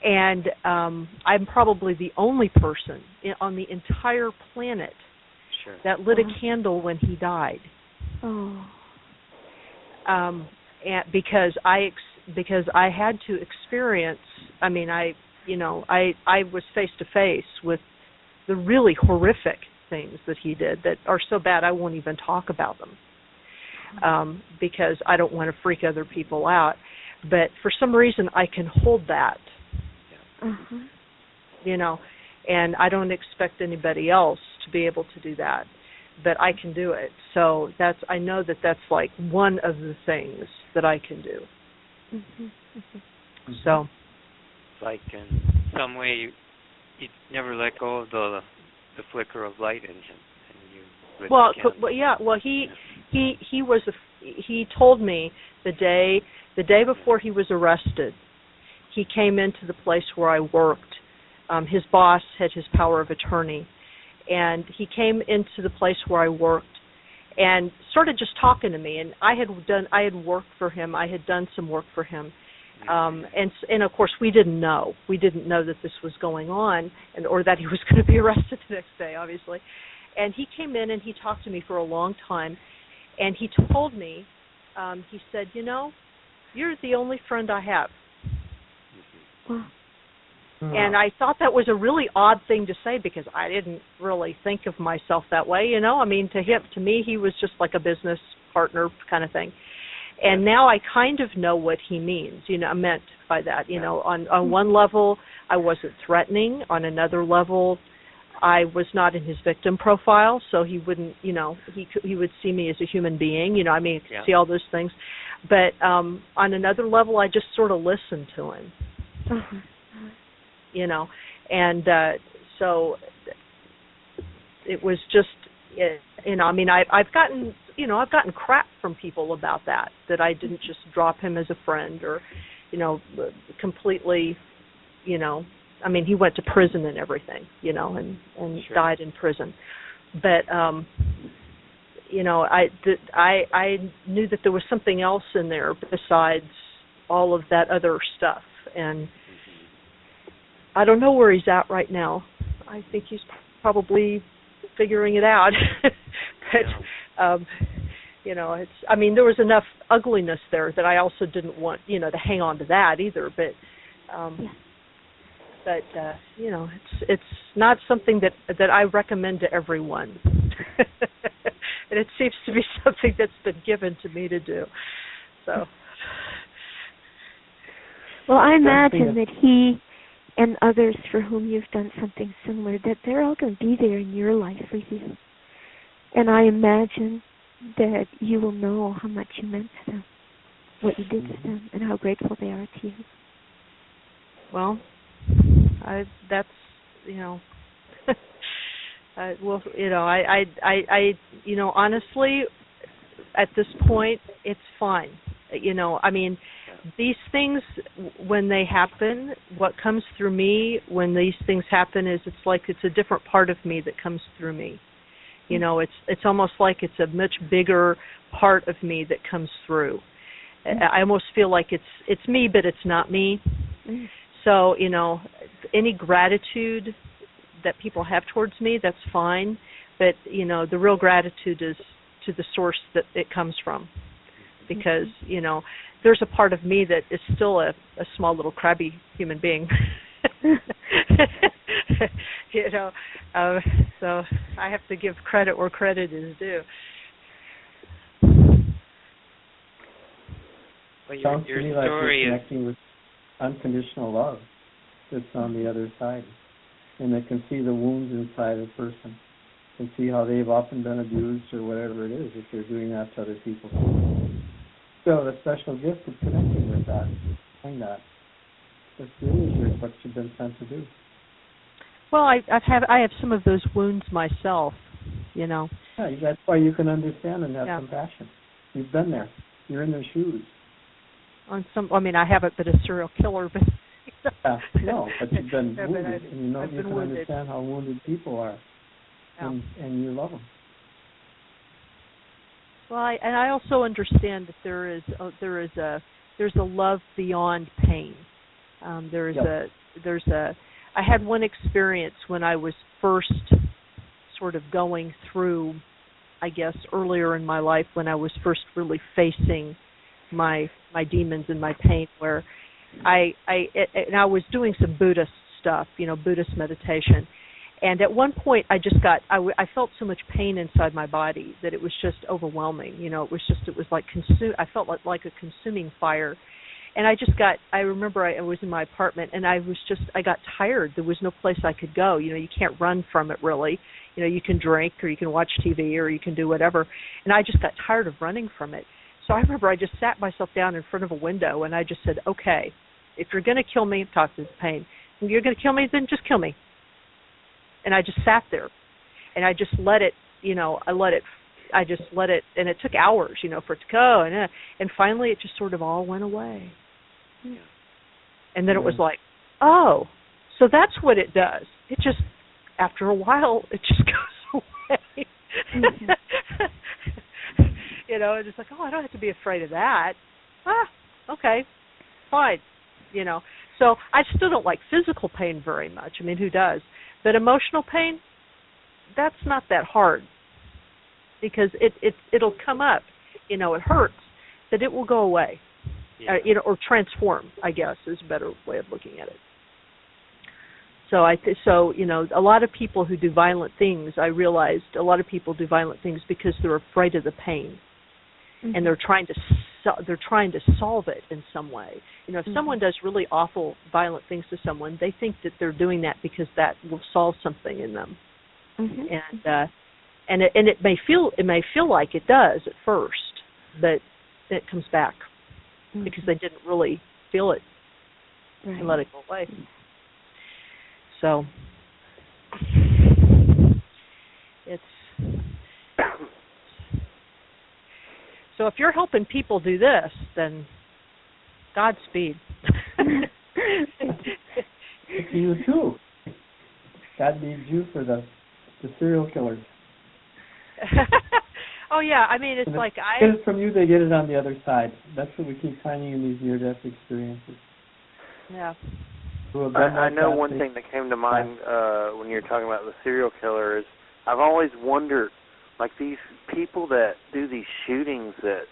And I'm probably the only person on the entire planet that lit a candle when he died. And because I had to experience. I mean, I was face to face with the really horrific things that he did that are so bad I won't even talk about them, because I don't want to freak other people out. But for some reason, I can hold that, you know, and I don't expect anybody else to be able to do that, but I can do it. So I know that that's like one of the things that I can do. So,
it's like in some way you never let go of the flicker of light in him, and he told me the day before he was arrested, he came into the place where I worked. His boss had his power of attorney, and he came into the place where I worked and started just talking to me. And I had worked for him. I had done some work for him. And of course we didn't know that this was going on, or that he was going to be arrested the next day, obviously. And he came in and he talked to me for a long time, and he told me, he said, you know, you're the only friend I have. And I thought that was a really odd thing to say, because I didn't really think of myself that way, you know. I mean, to me, he was just like a business partner kind of thing. And now I kind of know what he means, you know, meant by that. You know, on one level, I wasn't threatening. On another level, I was not in his victim profile, so he wouldn't, you know, he would see me as a human being, you know. I mean, see all those things. But on another level, I just sort of listened to him, you know. And so it was just, you know, I mean, I've gotten crap from people about that I didn't just drop him as a friend, or, you know, completely, you know, I mean, he went to prison and everything, you know, and died in prison. But, you know, I knew that there was something else in there besides all of that other stuff. And I don't know where he's at right now. I think he's probably figuring it out. But
There was enough ugliness there that I also didn't want, to hang on to that either. But, it's not something that I recommend to everyone. And it seems to be something that's been given to me to do. So.
Well, I imagine that he and others for whom you've done something similar, that they're all going to be there in your life with you. And I imagine that you will know how much you meant to them, what you did to them, and how grateful they are to you.
Well, honestly, at this point, it's fine. These things, when they happen, what comes through me when these things happen is it's like it's a different part of me that comes through me. It's almost like it's a much bigger part of me that comes through. I almost feel like it's me, but it's not me. So, any gratitude that people have towards me, that's fine. But, the real gratitude is to the source that it comes from. Because, there's a part of me that is still a small little crabby human being. So I have to give credit where credit is due.
Well,
Sounds
your
to me like
story
you're
is
connecting with unconditional love that's on the other side, and that can see the wounds inside a person, can see how they've often been abused or whatever it is if they're doing that to other people. So a special gift of connecting with that, doing that. That's really what you've been sent to do.
Well, I have some of those wounds myself,
Yeah, that's why you can understand and have compassion. You've been there. You're in their shoes.
I haven't been a serial killer, but
no, but you've been wounded, and you can
wounded.
understand how wounded people are, and you love them.
Well, I also understand that there's a love beyond pain. I had one experience when I was first sort of going through, I guess, earlier in my life when I was first really facing my demons and my pain, where I was doing some Buddhist stuff, Buddhist meditation. And at one point, I felt so much pain inside my body that it was just overwhelming. It was like I felt like a consuming fire. And I remember I was in my apartment, and I got tired. There was no place I could go. You can't run from it, really. You can drink, or you can watch TV, or you can do whatever. And I just got tired of running from it. So I remember I just sat myself down in front of a window, and I just said, okay, if you're going to kill me, talk to the pain. If you're going to kill me, then just kill me. And I just sat there, and I just let it, I just let it, and it took hours, for it to go, and finally it just sort of all went away. Yeah. And then it was like, oh, so that's what it does. It just, after a while, it just goes away. Mm-hmm. And it's like, oh, I don't have to be afraid of that. Okay, fine. So I still don't like physical pain very much. Who does? But emotional pain, that's not that hard, because it'll come up. It hurts, but it will go away. Yeah. Or transform, I guess, is a better way of looking at it. So a lot of people who do violent things, I realized a lot of people do violent things because they're afraid of the pain, and they're trying to solve it in some way. If someone does really awful, violent things to someone, they think that they're doing that because that will solve something in them, and it may feel like it does at first, but then it comes back because they didn't really feel it and let it go away. So so if you're helping people do this, then Godspeed.
You too. God needs you for the serial killers.
Oh yeah, it's
and
like
I get it from you. They get it on the other side. That's what we keep finding in these near-death experiences.
Yeah.
I know one thing that came to mind when you were talking about the serial killer is I've always wondered like these people that do these shootings that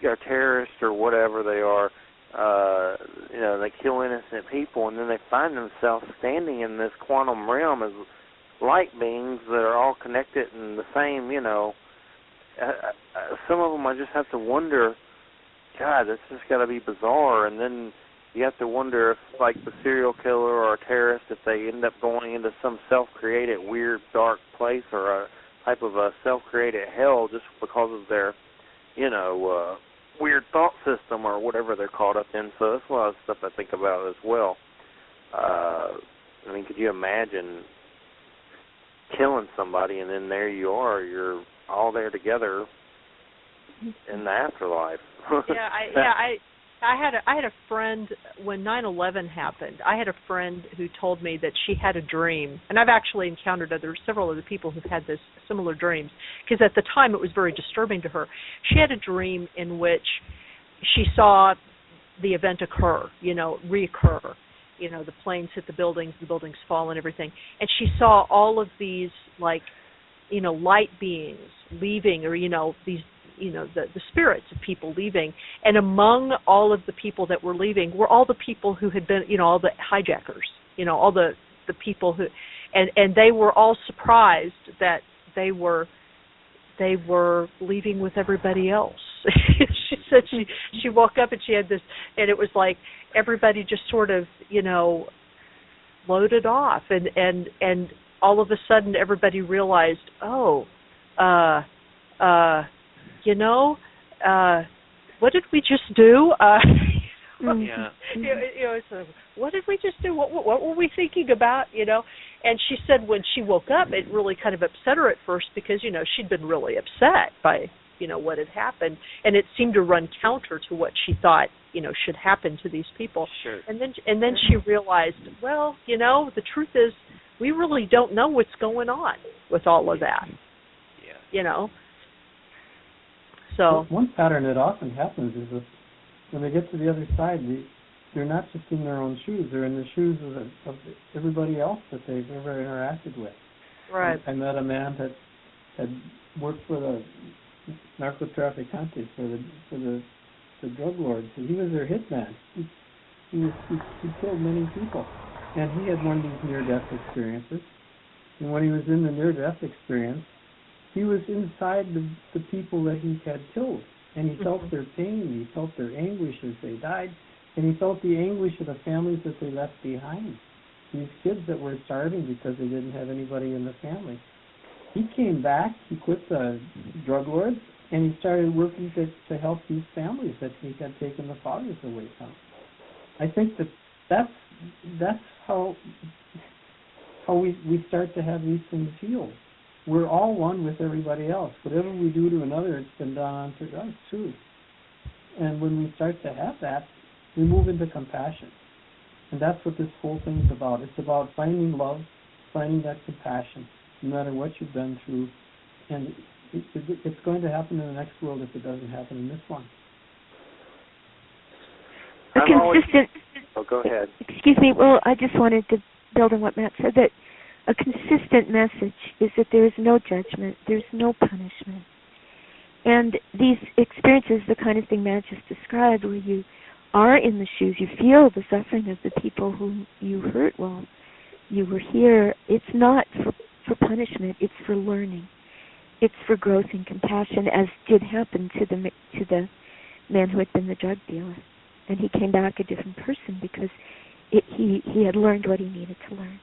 are terrorists or whatever they are, they kill innocent people, and then they find themselves standing in this quantum realm as light beings that are all connected in the same, some of them I just have to wonder, God, this has got to be bizarre. And then you have to wonder if, like the serial killer or a terrorist, if they end up going into some self-created weird dark place or a type of a self-created hell just because of their, weird thought system or whatever they're caught up in. So that's a lot of stuff I think about as well. Could you imagine killing somebody and then there you are, you're all there together in the afterlife?
I had a friend when 9/11 happened. I had a friend who told me that she had a dream, and I've actually encountered several other people who've had this similar dreams, because at the time it was very disturbing to her. She had a dream in which she saw the event occur, reoccur. The planes hit the buildings fall and everything, and she saw all of these light beings leaving, or these. The spirits of people leaving, and among all of the people that were leaving were all the people who had been, all the hijackers, all the people who, and they were all surprised that they were leaving with everybody else. She said she woke up and she had this, and it was like everybody just sort of, loaded off, and all of a sudden everybody realized, what did we just do? What did we just do? What were we thinking about? And she said when she woke up, it really kind of upset her at first because she'd been really upset by what had happened, and it seemed to run counter to what she thought should happen to these people.
Sure.
And then she realized, well, the truth is we really don't know what's going on with all of that.
Yeah.
So
one pattern that often happens is that when they get to the other side, they're not just in their own shoes; they're in the shoes of everybody else that they've ever interacted with.
Right.
I met a man that had worked for the narcotraficantes, for the drug lords. So he was their hitman. He killed many people, and he had one of these near-death experiences. And when he was in the near-death experience, he was inside the people that he had killed, and he felt their pain, he felt their anguish as they died, and he felt the anguish of the families that they left behind, these kids that were starving because they didn't have anybody in the family. He came back, he quit the drug lords, and he started working to help these families that he had taken the fathers away from. I think that's how we start to have these things healed. We're all one with everybody else. Whatever we do to another, it's been done unto us too. And when we start to have that, we move into compassion. And that's what this whole thing's about. It's about finding love, finding that compassion, no matter what you've been through. And it's going to happen in the next world if it doesn't happen in this one.
Go ahead.
Excuse me. Well, I just wanted to build on what Matt said, that a consistent message is that there is no judgment, there's no punishment. And these experiences, the kind of thing Matt just described, where you are in the shoes, you feel the suffering of the people whom you hurt while you were here, it's not for punishment, it's for learning. It's for growth and compassion, as did happen to the man who had been the drug dealer. And he came back a different person because he had learned what he needed to learn.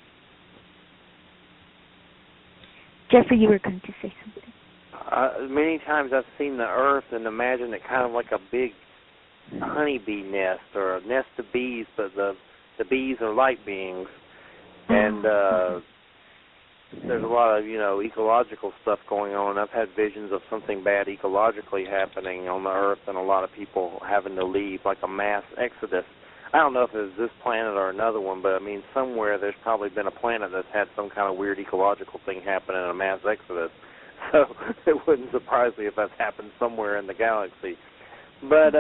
Jeffrey, you were going to say something.
Many times I've seen the earth and imagined it kind of like a big honeybee nest or a nest of bees, but the bees are light beings. And there's a lot of, ecological stuff going on. I've had visions of something bad ecologically happening on the earth and a lot of people having to leave, like a mass exodus. I don't know if it's this planet or another one, but somewhere there's probably been a planet that's had some kind of weird ecological thing happen in a mass exodus. So it wouldn't surprise me if that's happened somewhere in the galaxy. But,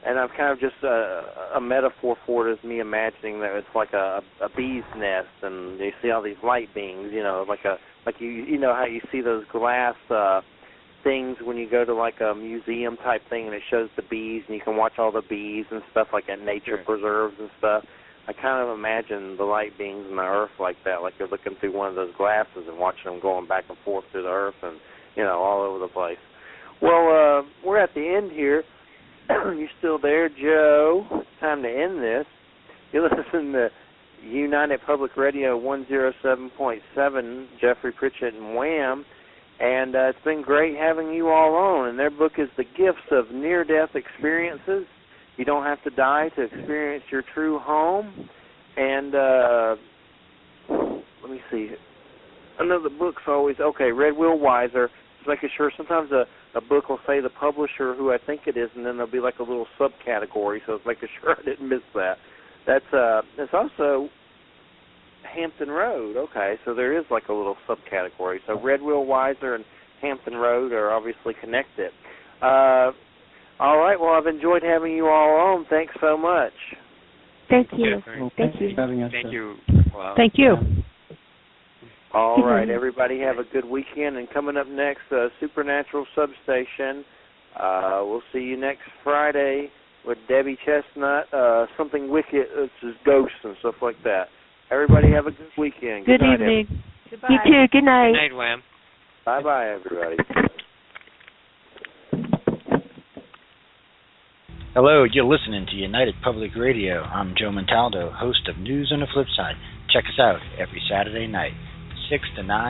and I've kind of just, a metaphor for it is me imagining that it's like a bee's nest, and you see all these light beings, like like you know how you see those glass things when you go to like a museum type thing and it shows the bees and you can watch all the bees and stuff like at nature preserves and stuff. I kind of imagine the light beings in the earth like that, like you're looking through one of those glasses and watching them going back and forth through the earth and, you know, all over the place. Well, we're at the end here. You still there, Joe? Time to end this. You listen to United Public Radio 107.7, Jeffery Pritchett and Wham, and it's been great having you all on. And their book is The Gifts of Near-Death Experiences. You don't have to die to experience your true home. And let me see. Another book's always, okay, Red Will Wiser. Just making sure sometimes a book will say the publisher who I think it is, and then there'll be like a little subcategory, so it's making sure I didn't miss that. It's also Hampton Road. Okay, so there is like a little subcategory. So Red Will Wiser and Hampton Road are obviously connected. All right, well, I've enjoyed having you all on. Thanks so much.
Thank you.
Well,
Thank you.
for having us.
Thank you. Wow.
Thank you.
All right, everybody have a good weekend. And coming up next, Supernatural Substation. We'll see you next Friday with Debbie Chestnut. Something wicked, it's just ghosts and stuff like that. Everybody have a good weekend.
Good
night,
evening.
everybody.
Goodbye.
You too. Good night.
Good night, Wham.
Bye-bye, everybody.
Hello, you're listening to United Public Radio. I'm Joe Montaldo, host of News on the Flip Side. Check us out every Saturday night, 6 to 9.